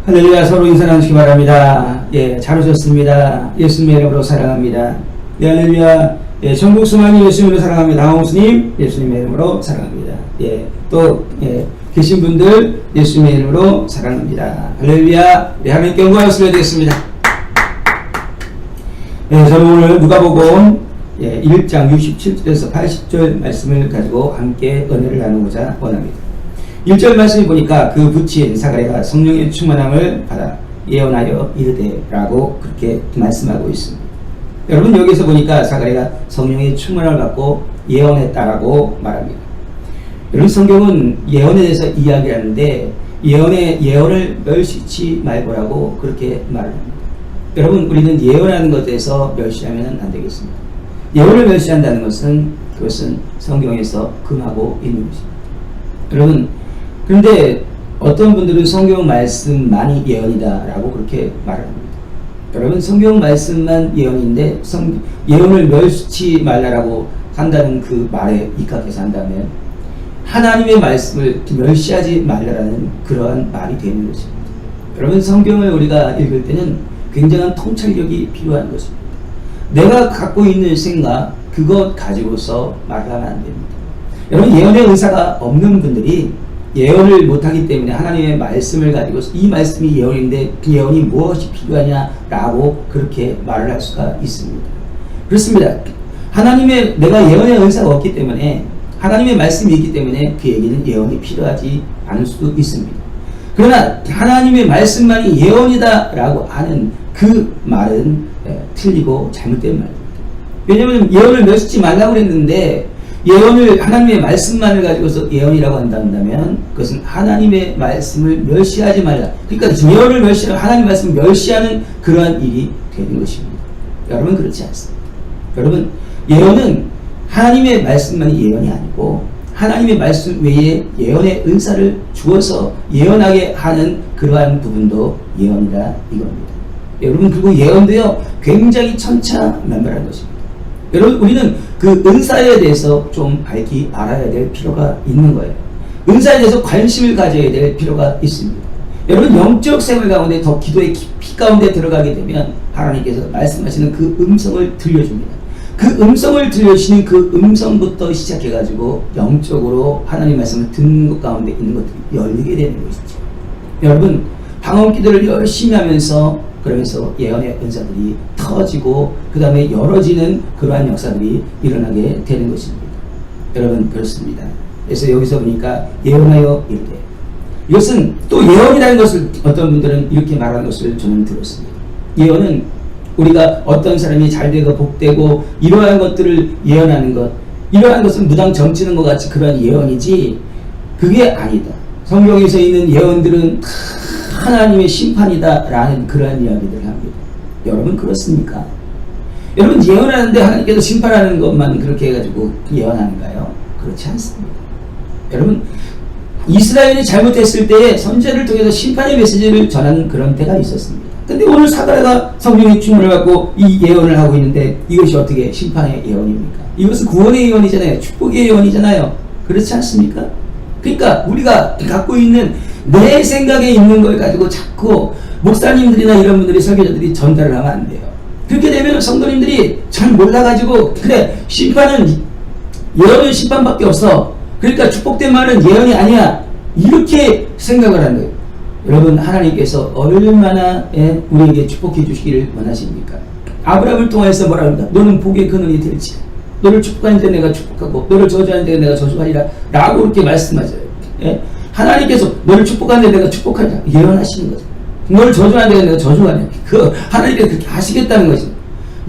할렐루야. 서로 인사 나누시기 바랍니다. 예, 잘 오셨습니다. 예수님의 이름으로 사랑합니다. 예, 할렐루야. 예, 전국 수많은 예수님으로 사랑합니다. 나홍수님, 예수님의 이름으로 사랑합니다. 예, 또 계신 분들 예수님의 이름으로 사랑합니다. 할렐루야. 예, 하나님께 영광하시면 되겠습니다. 예, 저는 오늘 누가복음 1장 67절에서 80절 말씀을 가지고 함께 은혜를 나누고자 원합니다. 1절 말씀을 보니까 그 부친 사가랴가 성령의 충만함을 받아 예언하여 이르되 라고 그렇게 말씀하고 있습니다. 여러분, 여기서 보니까 사가랴가 성령의 충만함을 받고 예언했다라고 말합니다. 여러분, 성경은 예언에 대해서 이야기하는데 예언을 멸시치 말고라고 그렇게 말합니다. 여러분, 우리는 예언하는 것에 대해서 멸시하면 안 되겠습니다. 예언을 멸시한다는 것은 그것은 성경에서 금하고 있는 것입니다. 여러분, 그런데 어떤 분들은 성경 말씀만이 예언이다 라고 그렇게 말합니다. 여러분, 성경 말씀만 예언인데 예언을 멸시치 말라라고 한다는 그 말에 입각해서 한다면 하나님의 말씀을 멸시하지 말라라는 그러한 말이 되는 것입니다. 여러분, 성경을 우리가 읽을 때는 굉장한 통찰력이 필요한 것입니다. 내가 갖고 있는 생각, 그것 가지고서 말을 하면 안 됩니다. 여러분, 예언의 의사가 없는 분들이 예언을 못하기 때문에 하나님의 말씀을 가지고서 이 말씀이 예언인데 그 예언이 무엇이 필요하냐라고 그렇게 말을 할 수가 있습니다. 그렇습니다. 내가 예언의 의사가 없기 때문에 하나님의 말씀이 있기 때문에 그 얘기는 예언이 필요하지 않을 수도 있습니다. 그러나 하나님의 말씀만이 예언이다라고 하는 그 말은 틀리고 잘못된 말입니다. 왜냐하면 예언을 멸시치 말라고 그랬는데 예언을 하나님의 말씀만을 가지고서 예언이라고 한다면 그것은 하나님의 말씀을 멸시하지 말라. 그러니까 예언을 멸시하고 하나님의 말씀을 멸시하는 그러한 일이 되는 것입니다. 여러분, 그렇지 않습니다. 여러분, 예언은 하나님의 말씀만이 예언이 아니고 하나님의 말씀 외에 예언의 은사를 주어서 예언하게 하는 그러한 부분도 예언이다 이겁니다. 여러분, 그리고 예언도요 굉장히 천차만별한 것입니다. 여러분, 우리는 그 은사에 대해서 좀 알아야 될 필요가 있는 거예요. 은사에 대해서 관심을 가져야 될 필요가 있습니다. 여러분, 영적 생활 가운데 더 기도의 깊이 가운데 들어가게 되면 하나님께서 말씀하시는 그 음성을 들려줍니다. 그 음성을 들려주시는 그 음성부터 시작해가지고 영적으로 하나님 말씀을 듣는 것 가운데 있는 것들이 열리게 되는 것이죠. 여러분, 방언 기도를 열심히 하면서 그러면서 예언의 은사들이 터지고 그 다음에 열어지는 그러한 역사들이 일어나게 되는 것입니다. 여러분, 그렇습니다. 그래서 여기서 보니까 예언하여 이르되, 이것은 또 예언이라는 것을 어떤 분들은 이렇게 말하는 것을 저는 들었습니다. 예언은 우리가 어떤 사람이 잘되고 복되고 이러한 것들을 예언하는 것, 이러한 것은 무당 점치는 것 같이 그런 예언이지 그게 아니다. 성경에서 있는 예언들은 다 하나님의 심판이다 라는 그러한 이야기들을 합니다. 여러분, 그렇습니까? 여러분, 예언하는데 하나님께서 심판하는 것만 그렇게 해가지고 예언하는가요? 그렇지 않습니다. 여러분, 이스라엘이 잘못했을 때에 선지자를 통해서 심판의 메시지를 전하는 그런 때가 있었습니다. 근데 오늘 사가랴가 성령의 충만을 갖고 이 예언을 하고 있는데 이것이 어떻게 심판의 예언입니까? 이것은 구원의 예언이잖아요. 축복의 예언이잖아요. 그렇지 않습니까? 그러니까 우리가 갖고 있는 내 생각에 있는 걸 가지고 자꾸 목사님들이나 이런 분들이 설교자들이 전달을 하면 안 돼요. 그렇게 되면 성도님들이 잘 몰라가지고 그래, 심판은 예언은 심판밖에 없어. 그러니까 축복된 말은 예언이 아니야. 이렇게 생각을 하는 거예요. 여러분, 하나님께서 얼마나 우리에게 축복해 주시기를 원하십니까? 아브라함을 통해서 뭐라 합니까? 너는 복의 근원이 될지, 너를 축복하는 데 내가 축복하고 너를 저주하는 데 내가 저주하리라 라고 그렇게 말씀하셔요. 예? 하나님께서 너를 축복하는 데 내가 축복하리라 예언하시는 거죠. 너를 저주하는 데 내가 저주하리라, 그 하나님께서 그렇게 하시겠다는 거죠.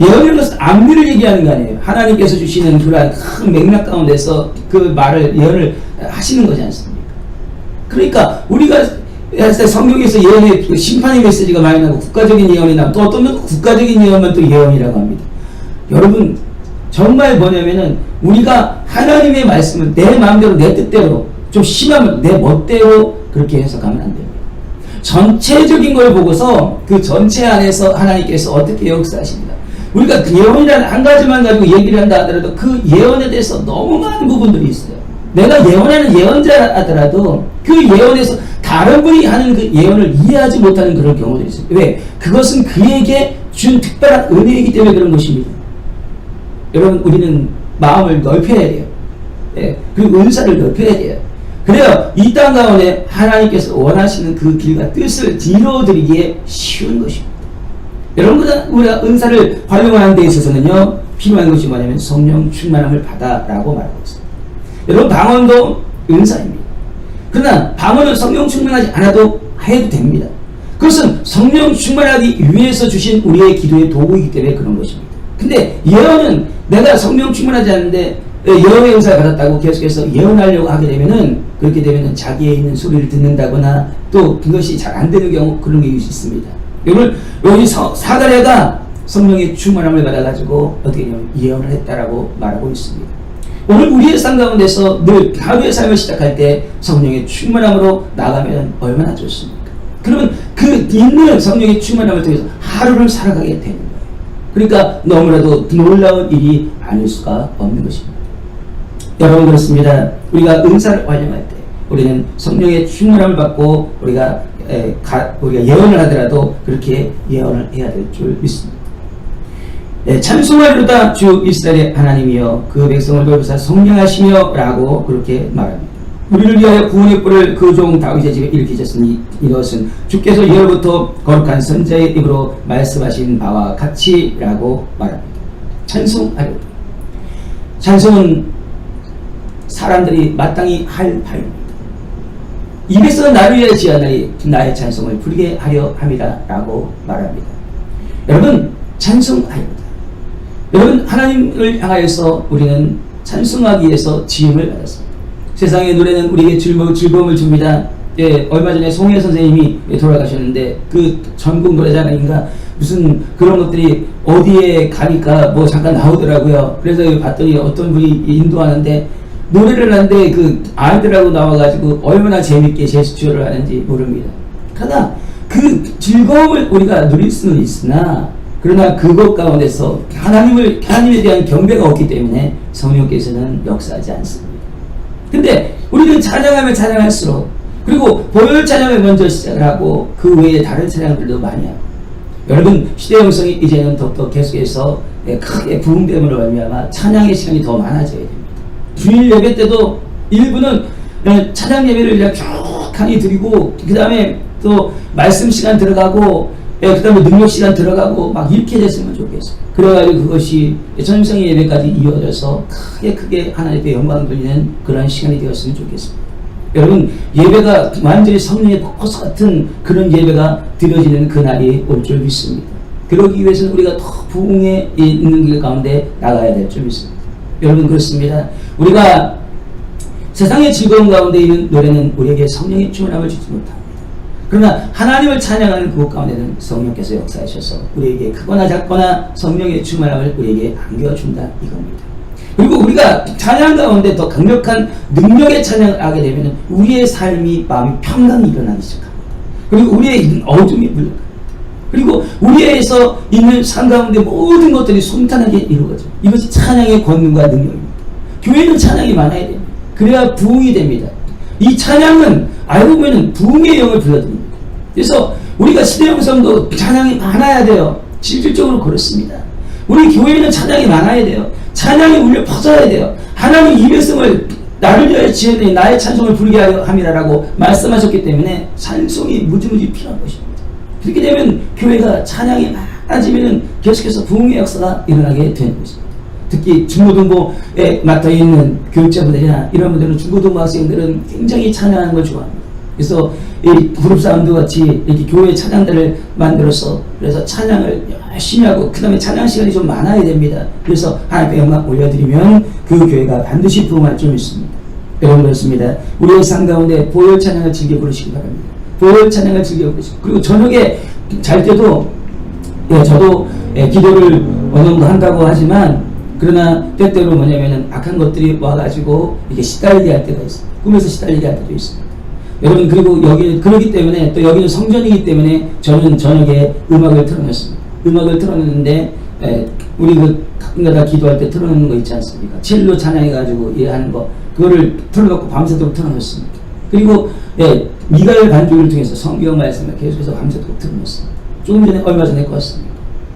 예언이라는 것은 앞일을 얘기하는 거 아니에요. 하나님께서 주시는 그러한 큰 맥락 가운데서 그 말을 예언을 하시는 거지 않습니까? 그러니까 우리가 성경에서 예언의 심판의 메시지가 많이 나고 국가적인 예언이 나고 또 어떤 면 국가적인 예언만 또 예언이라고 합니다. 여러분, 정말 뭐냐면은 우리가 하나님의 말씀을 내 마음대로 내 뜻대로 좀 심하면 내 멋대로 그렇게 해석하면 안 됩니다. 전체적인 걸 보고서 그 전체 안에서 하나님께서 어떻게 역사하십니다. 우리가 그 예언이라는 한 가지만 가지고 얘기를 한다 하더라도 그 예언에 대해서 너무 많은 부분들이 있어요. 내가 예언하는 예언자 하더라도 그 예언에서 다른 분이 하는 그 예언을 이해하지 못하는 그런 경우들이 있어요. 왜? 그것은 그에게 준 특별한 은혜이기 때문에 그런 것입니다. 여러분, 우리는 마음을 넓혀야 돼요. 예, 그리고 은사를 넓혀야 돼요. 그래야 이 땅 가운데 하나님께서 원하시는 그 길과 뜻을 이루어드리기에 쉬운 것입니다. 여러분보다 우리가 은사를 활용하는 데 있어서는요, 필요한 것이 뭐냐면 성령 충만함을 받아라고 말하고 있습니다. 여러분, 방언도 은사입니다. 그러나 방언은 성령 충만하지 않아도 해도 됩니다. 그것은 성령 충만하기 위해서 주신 우리의 기도의 도구이기 때문에 그런 것입니다. 근데 예언은 내가 성령 충만하지 않는데 예언의 은사를 받았다고 계속해서 예언하려고 하게 되면은, 그렇게 되면은 자기의 있는 소리를 듣는다거나 또 그것이 잘 안 되는 경우, 그런 게 있습니다. 여기 사가랴가 성령의 충만함을 받아가지고 어떻게 되냐면 예언을 했다라고 말하고 있습니다. 오늘 우리의 삶 가운데서 늘 하루의 삶을 시작할 때 성령의 충만함으로 나가면 얼마나 좋습니까? 그러면 그 있는 성령의 충만함을 통해서 하루를 살아가게 되는 거예요. 그러니까 너무나도 놀라운 일이 아닐 수가 없는 것입니다. 여러분, 그렇습니다. 우리가 은사를 활용할 때 우리는 성령의 충만함을 받고 우리가 예언을 하더라도 그렇게 예언을 해야 될 줄 믿습니다. 찬송하리로다 주 이스라엘의 하나님이여 그 백성을 돌보사 성령하시며 라고 그렇게 말합니다. 우리를 위하여 구원의 뿔을 그 종 다윗의 집에 일으키셨으니 이것은 주께서 예로부터 거룩한 선자의 입으로 말씀하신 바와 같이 라고 말합니다. 찬송하리로다. 찬송은 사람들이 마땅히 할 바입니다. 입에서 나를 위하여 지어나니 나의 찬송을 부르게 하려 함이라 라고 말합니다. 여러분, 찬송하리로다. 여러분, 하나님을 향하여서 우리는 찬송하기 위해서 지음을 받았습니다. 세상의 노래는 우리에게 즐거움을 줍니다. 예, 얼마 전에 송혜 선생님이 돌아가셨는데 그 전국 노래자랑인가 무슨 그런 것들이 어디에 가니까 뭐 잠깐 나오더라고요. 그래서 봤더니 어떤 분이 인도하는데 노래를 하는데 그 아이들하고 나와가지고 얼마나 재밌게 제스처를 하는지 모릅니다. 그러나 그 즐거움을 우리가 누릴 수는 있으나, 그러나 그것 가운데서 하나님에 대한 경배가 없기 때문에 성령께서는 역사하지 않습니다. 근데 우리는 찬양하면 찬양할수록, 그리고 보혈 찬양을 먼저 시작을 하고 그 외에 다른 찬양들도 많이 하고, 여러분, 시대 형성이 이제는 더욱더 계속해서 크게 부흥됨으로 말미암아 찬양의 시간이 더 많아져야 됩니다. 주일 예배 때도 일부는 찬양 예배를 그냥 쭉 강의 드리고, 그 다음에 또 말씀 시간 들어가고, 그 다음에 능력 시간 들어가고 막 이렇게 됐으면 좋겠어요. 그래가지고 그것이 전성의 예배까지 이어져서 크게 하나님께 영광 돌리는 그런 시간이 되었으면 좋겠습니다. 여러분, 예배가 완전히 성령의 포커스 같은 그런 예배가 드려지는 그날이 올 줄 믿습니다. 그러기 위해서는 우리가 더 부흥에 있는 길 가운데 나가야 될 줄 믿습니다. 여러분, 그렇습니다. 우리가 세상의 즐거움 가운데 있는 노래는 우리에게 성령의 충만함을 주지 못합니다. 그러나 하나님을 찬양하는 그곳 가운데는 성령께서 역사하셔서 우리에게 크거나 작거나 성령의 충만함을 우리에게 안겨준다 이겁니다. 그리고 우리가 찬양 가운데 더 강력한 능력의 찬양을 하게 되면 우리의 삶이, 마음이 평강이 일어나기 시작합니다. 그리고 우리의 있는 어둠이 물러갑니다. 그리고 우리에서 있는 삶 가운데 모든 것들이 순탄하게 이루어져. 이것이 찬양의 권능과 능력입니다. 교회는 찬양이 많아야 됩니다. 그래야 부흥이 됩니다. 이 찬양은 알고 보면 부흥의 영을 불러듭니다. 그래서 우리가 시대형성도 찬양이 많아야 돼요. 실질적으로 그렇습니다. 우리 교회에는 찬양이 많아야 돼요. 찬양이 울려 퍼져야 돼요. 하나님 이 백성을 나를 위하여 지으니 나의 찬송을 부르게 하려 함이라고 말씀하셨기 때문에 찬송이 무지무지 필요한 것입니다. 그렇게 되면 교회가 찬양이 많아지면 계속해서 부흥의 역사가 일어나게 되는 것입니다. 특히 중고등부에 맡아있는 교육자분들이나 이런 분들은, 중고등부 학생들은 굉장히 찬양하는 걸 좋아합니다. 그래서 이 그룹 사운드 같이 이렇게 교회 찬양들을 만들어서, 그래서 찬양을 열심히 하고, 그 다음에 찬양 시간이 좀 많아야 됩니다. 그래서 하나님께 영광 올려드리면 그 교회가 반드시 부흥할 줄 믿습니다. 여러분, 그렇습니다. 우리의 삶 가운데 보혈 찬양을 즐겨 부르시기 바랍니다. 보혈 찬양을 즐겨 부르시고, 그리고 저녁에 잘 때도, 저도 기도를 어느 정도 한다고 하지만, 그러나 때때로 뭐냐면은 악한 것들이 와가지고 이게 시달리게 할 때가 있어요. 꿈에서 시달리게 할 때도 있습니다. 여러분, 그리고 여기 그러기 때문에, 또 여기는 성전이기 때문에 저는 저녁에 음악을 틀어놨습니다. 음악을 틀어놨는데 우리 그 가끔가다 기도할 때 틀어놓는 거 있지 않습니까? 첼로 찬양해가지고 하는 거, 그거를 틀어놓고 밤새도록 틀어놨습니다. 그리고 미가엘 반주를 통해서 성경 말씀을 계속해서 밤새도록 들으면서 조금 전에 얼마 전에 껐습니다.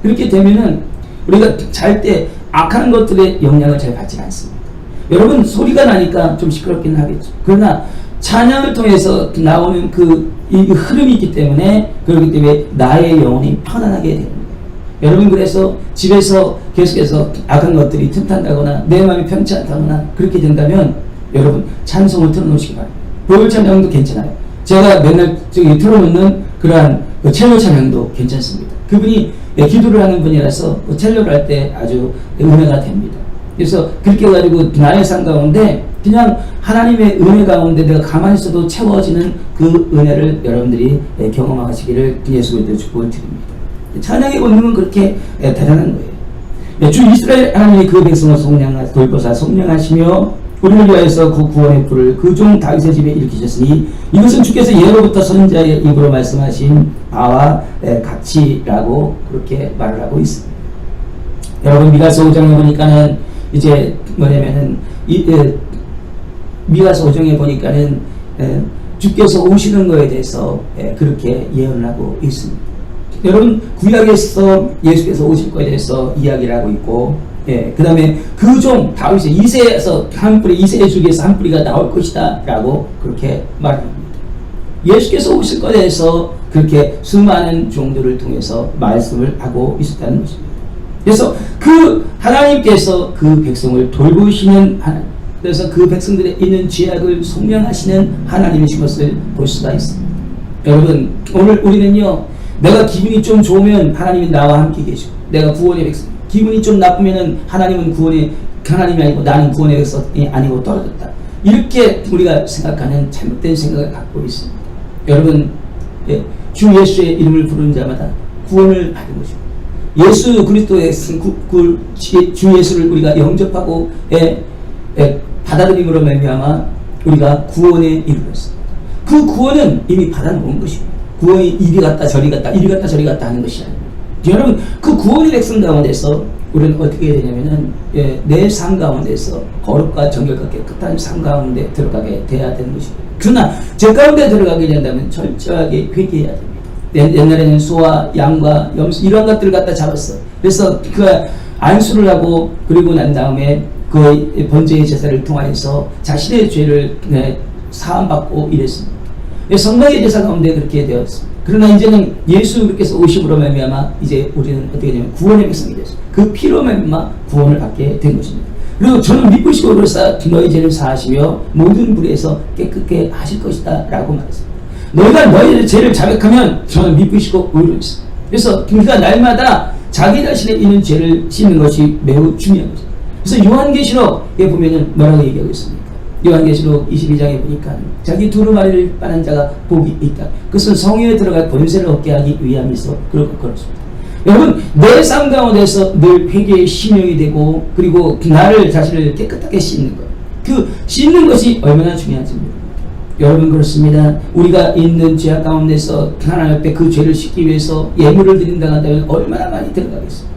그렇게 되면은 우리가 잘 때 악한 것들의 영향을 잘 받지 않습니다. 여러분 소리가 나니까 좀 시끄럽긴 하겠죠. 그러나 찬양을 통해서 나오는 이 흐름이 있기 때문에 그렇기 때문에 나의 영혼이 편안하게 됩니다. 여러분 그래서 집에서 계속해서 악한 것들이 틈탄다거나 내 마음이 편치 않다거나 그렇게 된다면 여러분 찬송을 틀어놓으시기 바랍니다. 보혈 찬양도 괜찮아요. 제가 맨날 틀어놓는 그러한 첼로 찬양도 괜찮습니다. 그분이 기도를 하는 분이라서 첼로를 할 때 아주 은혜가 됩니다. 그래서 그렇게 해가지고 나의 삶 가운데 그냥 하나님의 은혜 가운데 내가 가만히 있어도 채워지는 그 은혜를 여러분들이 경험하시기를 예수 그리스도의 축복을 드립니다. 찬양의 본능은 그렇게 대단한 거예요. 주 이스라엘 하나님이 그 백성을 돌보사 속량하시며 우리를 위하여서 그 구원의 불을 그 종 다윗의 집에 일으키셨으니 이것은 주께서 예로부터 선지자의 입으로 말씀하신 바와 같이라고 그렇게 말을 하고 있습니다. 여러분 미가서 5장에 보니까는 이제 뭐냐면은 미가서 5장에 보니까는 주께서 오시는 거에 대해서 그렇게 예언을 하고 있습니다. 여러분 구약에서 예수께서 오실 거에 대해서 이야기를 하고 있고 그 다음에 그 종 다윗의 이새에서 이새의 주에서 한 뿌리가 나올 것이다 라고 그렇게 말합니다. 예수께서 오실 것에 대해서 그렇게 수많은 종들을 통해서 말씀을 하고 있었다는 것입니다. 그래서 그 하나님께서 그 백성을 돌보시는 하나님, 그래서 그 백성들의 있는 죄악을 속량하시는 하나님이신 것을 볼 수가 있습니다. 여러분 오늘 우리는요 내가 기분이 좀 좋으면 하나님이 나와 함께 계시고 내가 구원의 백성, 기분이 좀 나쁘면은 하나님은 하나님이 아니고 나는 구원의 백성이 아니고 떨어졌다. 이렇게 우리가 생각하는 잘못된 생각을 갖고 있습니다. 여러분 주 예수의 이름을 부르는 자마다 구원을 받은 것입니다. 예수 그리스도의 주 예수를 우리가 영접하고 받아들임으로 말미암아 우리가 구원에 이르렀습니다. 그 구원은 이미 받아놓은 것입니다. 구원이 이리 갔다 저리 갔다 이리 갔다 저리 갔다 하는 것이 아닙니다. 여러분 그 구원의 백성 가운데서 우리는 어떻게 해야 되냐면은 내 삶 가운데서 거룩과 정결과 깨끗한 삶 가운데 들어가게 돼야 되는 것입니다. 그러나 제 가운데 들어가게 된다면 철저하게 회개해야 됩니다. 옛날에는 소와 양과 염소 이런 것들을 갖다 잡았어. 그래서 그 안수를 하고 그리고 난 다음에 그 번제의 제사를 통하여서 자신의 죄를 사함받고 이랬습니다. 성막의 제사 가운데 그렇게 되었습니다. 그러나 이제는 예수 그리스도께서 오심으로 말미암아 이제 우리는 어떻게 되냐면 구원의 백성이 됐습니다. 그 피로 말미암아 구원을 받게 된 것입니다. 그리고 저는 믿으시고 그러사 너희 죄를 사하시며 모든 불에서 깨끗게 하실 것이다 라고 말했습니다. 너희가 너희의 죄를 자백하면 저는 믿으시고 의로했습니다. 그래서 우리가 날마다 자기 자신에 있는 죄를 씻는 것이 매우 중요한 것입니다. 그래서 요한계시록에 보면은 뭐라고 얘기하고 있습니까? 요한계시록 22장에 보니까 자기 두루마리를 빠는 자가 복이 있다. 그것은 성회에 들어갈 권세를 얻게 하기 위함이서 그렇습니다. 여러분 내 삶 가운데서 늘 회개의 심령이 되고 그리고 나를 자신을 깨끗하게 씻는 것, 그 씻는 것이 얼마나 중요한지 모릅니다. 여러분 그렇습니다. 우리가 있는 죄악 가운데서 하나님 앞에 그 죄를 씻기 위해서 예물을 드린다 한다면 얼마나 많이 들어가겠습니까?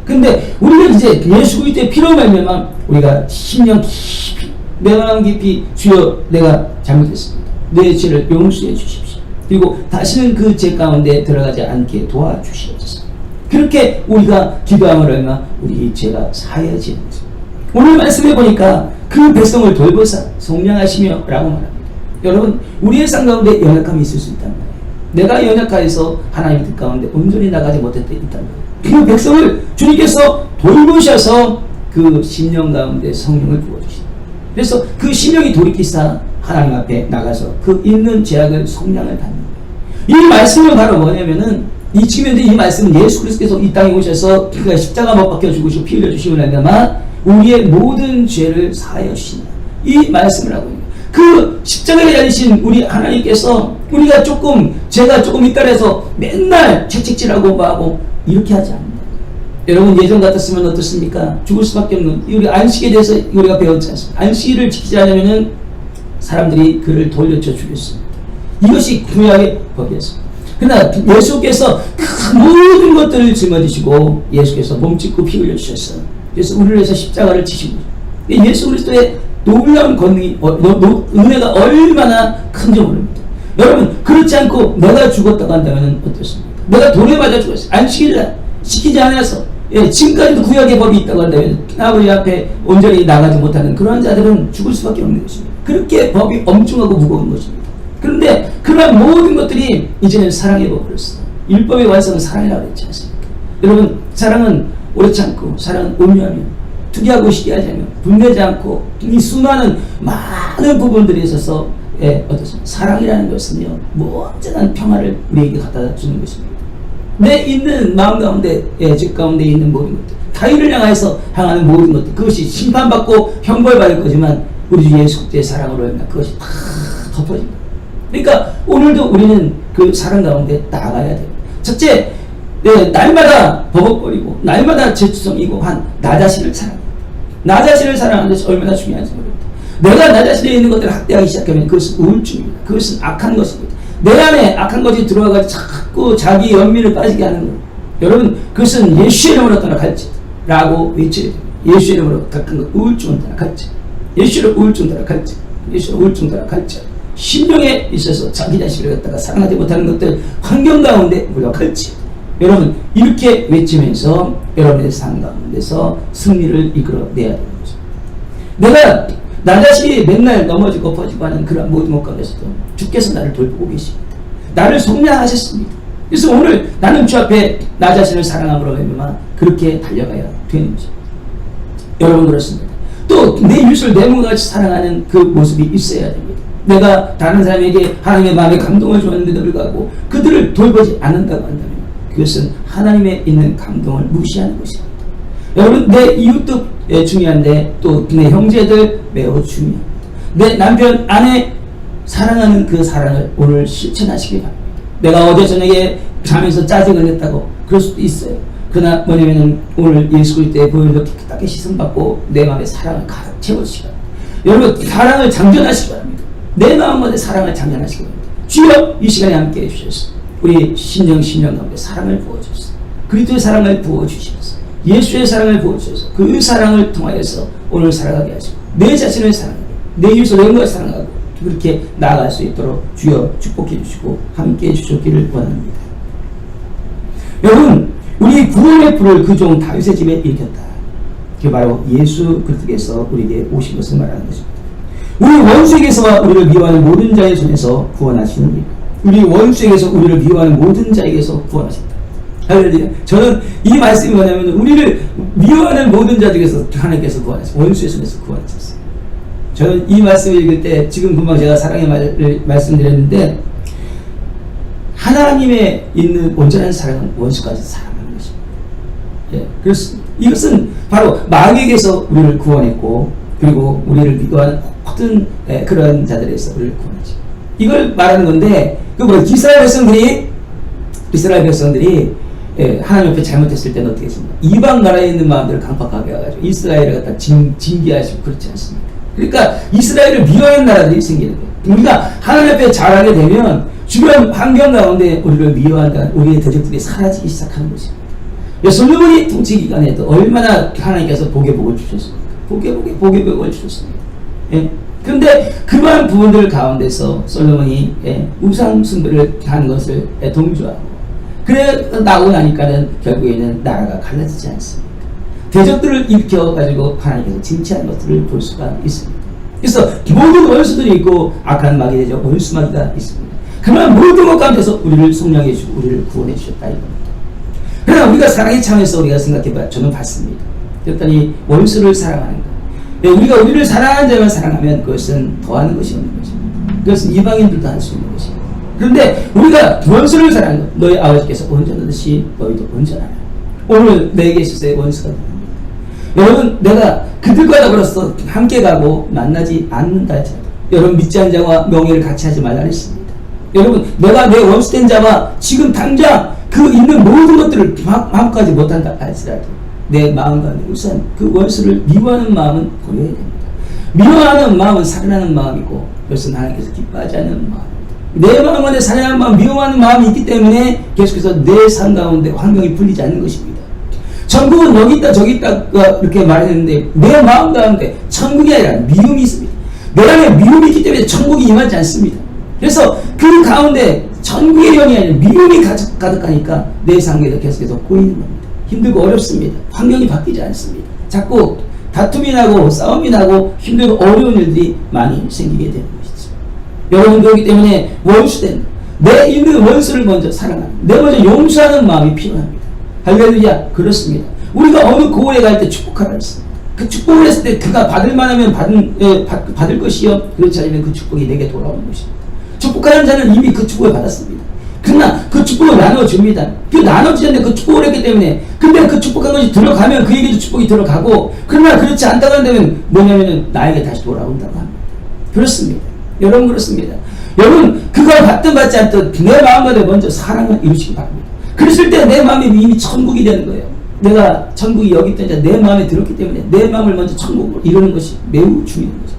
근데 우리가 이제 예수 그리스도의 피로 말미암아 우리가 심령 깊이 내 마음 깊이 주여 내가 잘못했습니다. 내 죄를 용서해 주십시오. 그리고 다시는 그 죄 가운데 들어가지 않게 도와주시옵소서. 그렇게 우리가 기도함을 얼마 우리 죄가 사해지는 것입니다. 오늘 말씀해 보니까 그 백성을 돌보사 속량하시며 라고 말합니다. 여러분 우리의 삶 가운데 연약함이 있을 수 있단 말이에요. 내가 연약하여서 하나님 뜻 가운데 온전히 나가지 못했다 있단 말이에요. 그 백성을 주님께서 돌보셔서 그 심령 가운데 성령을 부어주십니다. 그래서 그 심령이 돌이키사 하나님 앞에 나가서 그 있는 죄악을 속량을 받는 거예요. 이 말씀은 바로 뭐냐면은 지금 현재 이 말씀은 예수 그리스도께서 이 땅에 오셔서 그가 십자가 못 박혀 죽으시고 피 흘려 주시고 나면 우리의 모든 죄를 사하여 주신다. 이 말씀을 하고 있는 거예요. 그 십자가에 달리신 우리 하나님께서 우리가 제가 조금 잇따라서 맨날 채찍질하고 뭐하고 이렇게 하지 않는다. 여러분 예전 같았으면 어떻습니까? 죽을 수밖에 없는 우리 안식에 대해서 우리가 배웠지 않습니까? 안식일을 지키지 않으면 사람들이 그를 돌려쳐 죽였습니다. 이것이 구약의 법이었습니다. 그러나 예수께서 그 모든 것들을 짊어지시고 예수께서 몸짓고 피 흘려 주셨어요. 그래서 우리를 위해서 십자가를 지시고 예수 그리스도의 놀라운 권능이 은혜가 얼마나 큰지 모릅니다. 여러분 그렇지 않고 내가 죽었다고 한다면 어떻습니까? 내가 돌에 맞아 죽었어요. 안식일날 시키지 않아서 지금까지도 구약의 법이 있다고 한다면 아버지 앞에 온전히 나가지 못하는 그러한 자들은 죽을 수밖에 없는 것입니다. 그렇게 법이 엄중하고 무거운 것입니다. 그런데 그러한 모든 것들이 이제는 사랑의 법으로 써. 율법의 완성은 사랑이라고 했지 않습니까? 여러분 사랑은 옳지 않고 사랑은 온유하며 투기하고 시기하지 않으며 분내지 않고 이 수많은 많은 부분들에 있어서 어떻습니까? 사랑이라는 것은요 온전한 평화를 우리에게 갖다 주는 것입니다. 내 있는 마음 가운데 집 가운데 있는 모든 것들 타인을 향해서 향하는 모든 것들 그것이 심판받고 형벌받을 거지만 우리 주 예수 그리스도의 사랑으로 인해 그것이 다 덮어집니다. 그러니까 오늘도 우리는 그 사랑 가운데 나아가야 돼요. 첫째, 날마다 버벅거리고 날마다 질투성이고 한 나 자신을 사랑합니다. 나 자신을 사랑하는 것이 얼마나 중요한지 모릅니다. 내가 나 자신에 있는 것들을 학대하기 시작하면 그것은 우울증입니다. 그것은 악한 것입니다. 내 안에 악한 것이 들어와가지고 자꾸 자기 연민을 빠지게 하는 거예요. 여러분 그것은 예수의 이름으로 떠나갈지라고 외쳐야 됩니다. 예수의 이름으로 각한 것 우울증은 떠나갈지, 예수의 우울증 떠나갈지, 예수의 우울증 떠나갈지, 심령에 있어서 자기 자신을 갖다가 사랑하지 못하는 것들 환경 가운데 무력할지, 여러분 이렇게 외치면서 여러분의 삶 가운데서 승리를 이끌어내야 되는 거죠. 내가 나 자신이 맨날 넘어지고 퍼지고 하는 그런 모든 것 가운데서도 주께서 나를 돌보고 계십니다. 나를 속량하셨습니다. 그래서 오늘 나는 주 앞에 나 자신을 사랑함으로 말미암아 그렇게 달려가야 되는 거죠. 여러분 그렇습니다. 또 내 이웃을 내 몸과 같이 사랑하는 그 모습이 있어야 됩니다. 내가 다른 사람에게 하나님의 마음에 감동을 주었는데도 불구하고 그들을 돌보지 않는다고 한다면 그것은 하나님의 있는 감동을 무시하는 것입니다. 여러분 내 이웃도 중요한데 또 내 형제들 매우 중요합니다. 내 남편 아내 사랑하는 그 사랑을 오늘 실천하시기 바랍니다. 내가 어제 저녁에 자면서 짜증을 냈다고 그럴 수도 있어요. 그러나 뭐냐면은 오늘 예수 그리스도의 보혈로 깨끗하게 씻음받고 내 마음에 사랑을 가득 채워주시기 바랍니다. 여러분 사랑을 장전하시기 바랍니다. 내 마음 가운데 사랑을 장전하시기 바랍니다. 주여 이 시간에 함께 해주셔서 우리 심령 가운데 사랑을 부어주셔서 그리스도의 사랑을 부어주셔서 예수의 사랑을 부어주셔서 그 사랑을 통하여서 오늘 살아가게 하시고 내 자신을 사랑하고 내 이웃을 영광을 사랑하고 그렇게 나아갈 수 있도록 주여 축복해 주시고 함께 해주셨기를 원합니다. 여러분 우리 구원의 불을 그 종 다윗의 집에 일으켰다. 그게 바로 예수 그리스도께서 우리에게 오신 것을 말하는 것입니다. 우리 원수에게서 우리를 미워하는 모든 자의 손에서 구원하시는 분. 우리 원수에게서 우리를 미워하는 모든 자에게서 구원하신다. 할렐루야. 저는 이 말씀이 뭐냐면 우리를 미워하는 모든 자들에게서 하나님께서 구원하셨어요. 원수의 손에서 구원하셨어요. 저는 이 말씀을 읽을 때 지금 금방 제가 사랑의 말을 말씀드렸는데 하나님의 있는 온전한 사랑은 원수까지 사랑하는 것입니다. 그래서 이것은 바로 마귀에게서 우리를 구원했고 그리고 우리를 미워하는 모든 그런 자들에서 우리를 구원하죠. 이걸 말하는 건데 이스라엘 백성들이 하나님 앞에 잘못했을 때는 어떻게 했습니까? 이방 나라에 있는 마음들을 강팍하게 해가지고 이스라엘을 갖다 징계하시고 그렇지 않습니까? 그러니까 이스라엘을 미워하는 나라들이 생기는 거예요. 우리가 하나님 앞에 잘하게 되면 주변 환경 가운데 우리를 미워한다는 우리의 대적들이 사라지기 시작하는 것입니다. 솔로몬이 통치 기간에도 얼마나 하나님께서 복을 주셨습니까? 복을 주셨습니다. 그런데 그러한 부분들 가운데서 솔로몬이 우상 숭배를 한 것을 동조하고 그래 나오고 나니까는 결국에는 나라가 갈라지지 않습니까? 대적들을 일으켜가지고 하나님께서 징치하는 것들을 볼 수가 있습니다. 그래서 모든 원수들이 있고 악한 마귀 대적 원수마귀가 있습니다. 그러나 모든 것 가운데서 우리를 속량해 주고 우리를 구원해 주셨다 이겁니다. 그러나 우리가 사랑의 차원에서 우리가 생각해봐야 저는 봤습니다. 그랬더니 원수를 사랑하는 것. 우리가 우리를 사랑하는 자만 사랑하면 그것은 더하는 것이 없는 것입니다. 그것은 이방인들도 할 수 있는 것입니다. 그런데 우리가 원수를 사랑하는 것. 너희 아버지께서 온전하듯이 너희도 온전하라. 오늘 내게 있어서의 원수가 됩니다. 여러분 내가 그들과 더불어서 함께 가고 만나지 않는다 할지라도 여러분 믿지 않는 자와 명예를 같이 하지 말라 했습니다. 여러분 내가 내 원수된 자와 지금 당장 그 있는 모든 것들을 마음까지 못한다 할지라도 내 마음 가운데 우선 그 원수를 미워하는 마음은 버려야 됩니다. 미워하는 마음은 살아나는 마음이고 그것은 하나님께서 기뻐하지 않는 마음입니다. 내 마음 가운데 살아나는 마음, 미워하는 마음이 있기 때문에 계속해서 내 삶 가운데 환경이 풀리지 않는 것입니다. 천국은 여기 있다 저기 있다 이렇게 말했는데 내 마음 가운데 천국이 아니라 미움이 있습니다. 내 안에 미움이 있기 때문에 천국이 임하지 않습니다. 그래서 그 가운데 천국의 영이 아니라 미움이 가득하니까 내 상계도 계속해서 꼬이는 겁니다. 힘들고 어렵습니다. 환경이 바뀌지 않습니다. 자꾸 다툼이 나고 싸움이 나고 힘들고 어려운 일들이 많이 생기게 되는 것이죠. 여러분, 그렇기 때문에 원수된 내 있는 원수를 먼저 사랑하는, 내 먼저 용서하는 마음이 필요합니다. 할렐루야. 그렇습니다. 우리가 어느 고을에 갈 때 축복하라 했습니다. 그 축복을 했을 때 그가 받을 만하면 받을 것이요, 그렇지 않으면 그 축복이 내게 돌아오는 것입니다. 축복하는 자는 이미 그 축복을 받았습니다. 그러나 그 축복을 나눠줍니다. 그 나눠주지 않는데 그 축복을 했기 때문에, 근데 그 축복한 것이 들어가면 그에게도 축복이 들어가고, 그러나 그렇지 않다고 한다면 뭐냐면은 나에게 다시 돌아온다고 합니다. 그렇습니다. 여러분, 그렇습니다. 여러분, 그걸 받든 받지 않든 내 마음가에 먼저 사랑을 이루시기 바랍니다. 그랬을 때 내 마음이 이미 천국이 되는 거예요. 내가 천국이 여기 있던 자 내 마음에 들었기 때문에 내 마음을 먼저 천국으로 이루는 것이 매우 중요한 것입니다.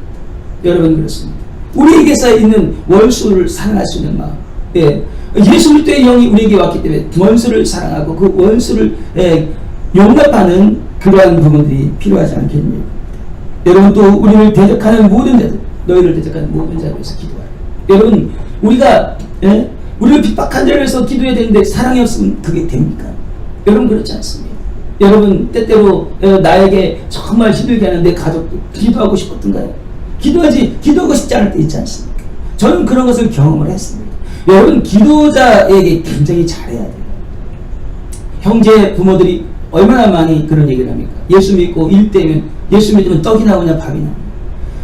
여러분, 그렇습니다. 우리에게서 있는 원수를 사랑할 수 있는 마음, 예수 그리스도의 영이 우리에게 왔기 때문에 원수를 사랑하고 그 원수를 용납하는 그러한 부분들이 필요하지 않겠습니까? 여러분, 또 우리를 대적하는 모든 자들, 너희를 대적하는 모든 자를 위해서 기도하라. 여러분, 우리가 우리를 핍박한 자를 위해서 기도해야 되는데 사랑이 없으면 그게 됩니까? 여러분, 그렇지 않습니다. 여러분, 때때로 나에게 정말 힘들게 하는 내 가족도 기도하고 싶었던가요? 기도하고 싶지 않을 때 있지 않습니까? 저는 그런 것을 경험을 했습니다. 여러분, 기도자에게 굉장히 잘해야 돼요. 형제 부모들이 얼마나 많이 그런 얘기를 합니까? 예수 믿고 일 때면, 예수 믿으면 떡이 나오냐 밥이 나오냐.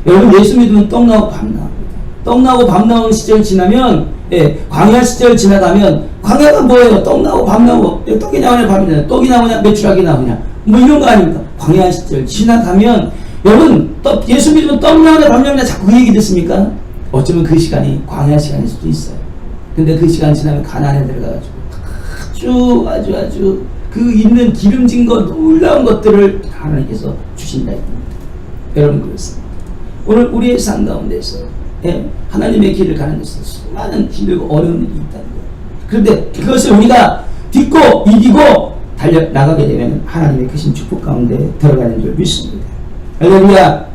여러분, 예수 믿으면 떡 나오고 밥 나옵니다. 떡 나오고 밥 나오는 시절 지나면, 광야 시절 지나가면, 광야가 뭐예요? 떡 나오고 밥 나오고, 떡이 나오냐 밥이 나오냐, 떡이 나오냐 메추라기 나오냐, 뭐 이런 거 아닙니까? 광야 시절 지나가면, 여러분, 예수 믿으면 떡 나오냐 밥 나오냐 자꾸 그 얘기 듣습니까? 어쩌면 그 시간이 광야 시간일 수도 있어요. 근데 그 시간 지나면 가나안에 들어가가지고 아주 그 있는 기름진 것, 놀라운 것들을 하나님께서 주신다. 여러분, 그렇습니다. 오늘 우리의 삶 가운데서 하나님의 길을 가는 데서 수많은 힘들고 어려운 일이 있다는 거예요. 그런데 그것을 우리가 딛고 이기고 달려나가게 되면 하나님의 크신 축복 가운데 들어가는 줄 믿습니다. 할렐루야.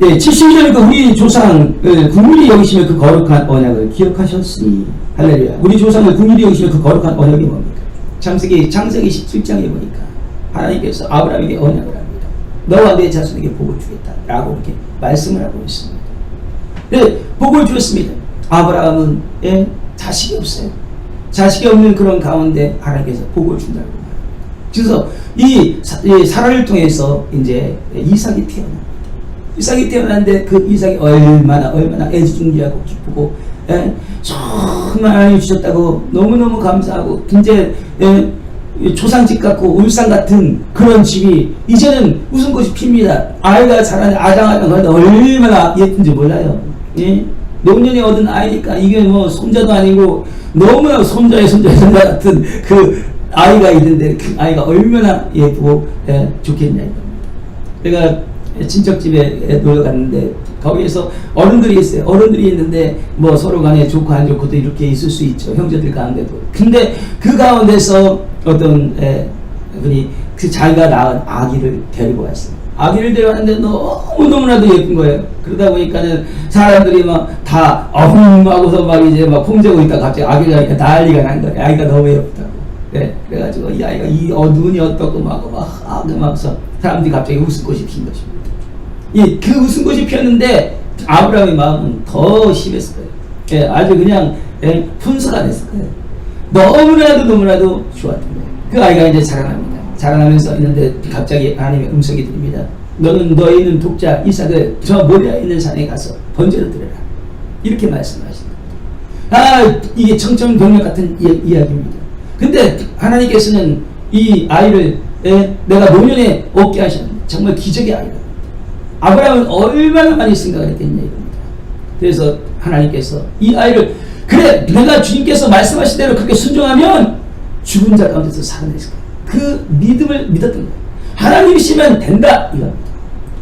70년 그 우리 조상 국민이 여기시며 그 거룩한 언약을 기억하셨으니, 할렐루야. 우리 조상을 국민이 여기시며 그 거룩한 언약이 뭡니까? 창세기 17장에 보니까 하나님께서 아브라함에게 언약을 합니다. 너와 내 자손에게 복을 주겠다 라고 이렇게 말씀을 하고 있습니다. 복을 주었습니다. 아브라함은 자식이 없어요. 자식이 없는 그런 가운데 하나님께서 복을 준다고 말합니다. 그래서 이 사라를 통해서 이제 이삭이 태어납니다. 이삭이 태어났는데 그 이삭이 얼마나 애지중지하고 기쁘고, 정말 하나님 주셨다고 너무너무 감사하고, 이제 초상집 같고 울산 같은 그런 집이 이제는 웃음꽃이 핍니다. 아이가 자라는 아장아장한데 얼마나 예쁜지 몰라요. 노년에 얻은 아이니까 이게 뭐 손자도 아니고 너무나 손자 같은 그 아이가 있는데 그 아이가 얼마나 예쁘고 좋겠냐 이겁니다. 제가 친척집에 놀러 갔는데 거기에서 어른들이 있어요. 어른들이 있는데 뭐 서로 간에 좋고 안 좋고도 이렇게 있을 수 있죠. 형제들 가운데도. 근데 그 가운데서 어떤 분이 그 자기가 낳은 아기를 데리고 왔어요. 아기를 데려왔는데 너무나도 예쁜 거예요. 그러다 보니까는 사람들이 막 다 하고서 막 이제 막 폼재고 있다 갑자기 아기가 난리가 난 거예요. 아기가 너무 예쁘다고. 그래가지고 이 아이가 눈이 어떻고 막서 사람들이 갑자기 웃음꽃이 핀 것입니다. 그 웃음꽃이 피었는데 아브라함의 마음은 더 심했을 거예요. 아주 그냥 분수가 됐을 거예요. 너무나도 좋았던 거예요. 그 아이가 이제 자라납니다. 자라나면서 있는데 갑자기 하나님의 음성이 들립니다. 너는 너의 있는 독자 이삭을 저 모리아에 있는 산에 가서 번제로 드려라. 이렇게 말씀하십니다. 이게 청천벽력 같은 이야기입니다. 근데 하나님께서는 이 아이를 내가 노년에 얻게 하셨는데 정말 기적의 아이다. 아브라함은 얼마나 많이 생각을 했겠냐 이겁니다. 그래서 하나님께서 이 아이를 그래 내가 주님께서 말씀하신 대로 그렇게 순종하면 죽은 자 가운데서 살아냈을 거예요. 그 믿음을 믿었던 거예요. 하나님이시면 된다 이겁니다.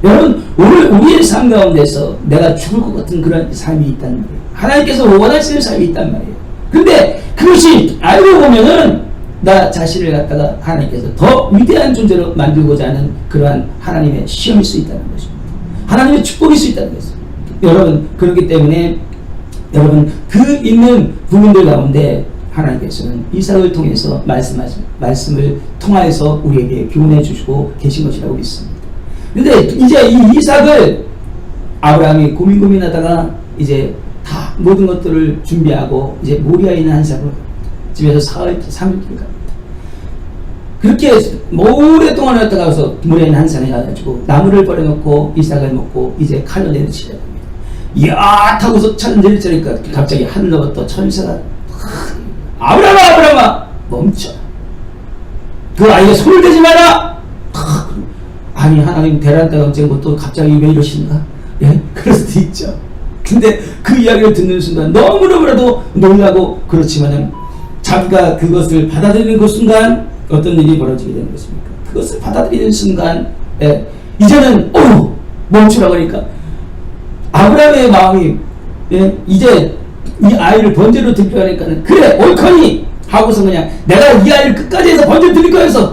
여러분 오늘 우리의 삶 가운데서 내가 죽을 것 같은 그런 삶이 있다는 거예요. 하나님께서 원하시는 삶이 있단 말이에요. 근데 그것이 알고 보면은 나 자신을 갖다가 하나님께서 더 위대한 존재로 만들고자 하는 그러한 하나님의 시험일 수 있다는 것입니다. 하나님의 축복일 수 있다는 것입니다. 여러분, 그렇기 때문에 여러분 그 있는 부분들 가운데 하나님께서는 이삭을 통해서 말씀을 통하여서 우리에게 교훈해 주시고 계신 것이라고 믿습니다. 근데 이제 이 이삭을 아브라함이 고민하다가 이제 다 모든 것들을 준비하고 이제 모리아에 있는 한 산으로 집에서 3일 갑니다. 그렇게 오랫동안 왔다 가서 모리아에 있는 한 산에 가가지고 나무를 버려놓고 이삭을 먹고 이제 칼로 내리치려고 합니다. 이야 타고서 차를 내리치니까 갑자기 하늘로부터 천사가 아브라함아 멈춰, 그 아이가 손을 대지 마라. 아니 하나님 대란다가 언제 또 갑자기 왜 이러시는가? 예? 그럴 수도 있죠. 근데 그 이야기를 듣는 순간 너무너무나도 놀라고, 그렇지만은 자기가 그것을 받아들이는 그 순간 어떤 일이 벌어지게 되는 것입니까? 그것을 받아들이는 순간 이제는 멈추라고 하니까 아브라함의 마음이 이제 이 아이를 번제로 드리려 하니까는 그래 옳거니 하고서 그냥 내가 이 아이를 끝까지 해서 번제로 드릴 거야 해서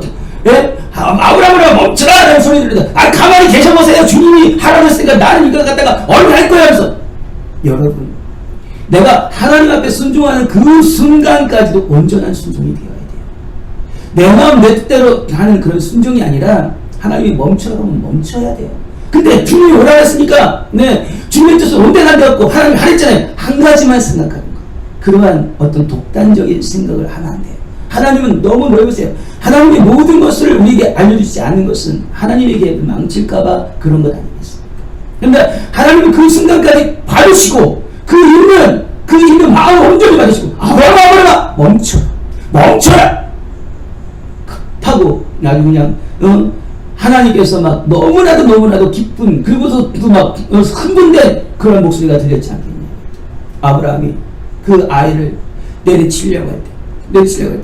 아브라함아 멈춰라 라는 소리 들리다 가만히 계셔보세요. 주님이 하라고 했으니까 나는 이거 갖다가 얼른 할 거야 하면서, 여러분 내가 하나님 앞에 순종하는 그 순간까지도 온전한 순종이 되어야 돼요. 내 마음 내 뜻대로 하는 그런 순종이 아니라 하나님이 멈춰라 하면 멈춰야 돼요. 근데 주님이 오라 했으니까 주님의 뜻을 온전하게 갖고 하나님이 하랬잖아요. 한 가지만 생각하는 거. 그러한 어떤 독단적인 생각을 하면 안 돼요. 하나님은 너무 넓으세요. 하나님의 모든 것을 우리에게 알려주지 않는 것은 하나님에게 망칠까봐 그런 것 아니겠습니까? 그런데 하나님은 그 순간까지 봐주시고 그 있는 마음을 온전히 받으시고 아브라함아 멈춰라 급하고 나도 그냥 하나님께서 막 너무나도 기쁜, 그리고서 또 막 흥분된 그런 목소리가 들렸지 않겠냐. 아브라함이 그 아이를 내리치려고 할 때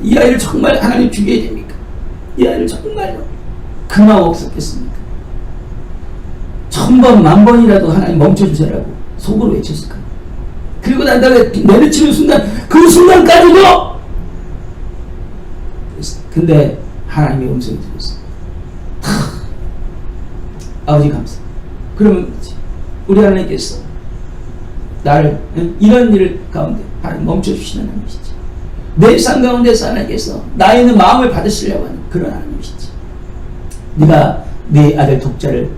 이 아이를 정말 하나님 죽여야 됩니까? 이 아이를 정말로 그 마음 없었겠습니까? 1000번 10,000번이라도 하나님 멈춰주세요라고 속으로 외쳤을까? 그리고 난 다음에 내리치는 순간 그 순간까지도 근데 하나님의 음성이 들렸어요. 아버지 감사. 그러면 우리 하나님께서 나를 이런 일 가운데 하나님 멈춰주시는 하나님이시지. 내 삶 가운데서 하나님께서 나의 있는 마음을 받으시려고 하는 그런 하나님이시지. 네가 네 아들 독자를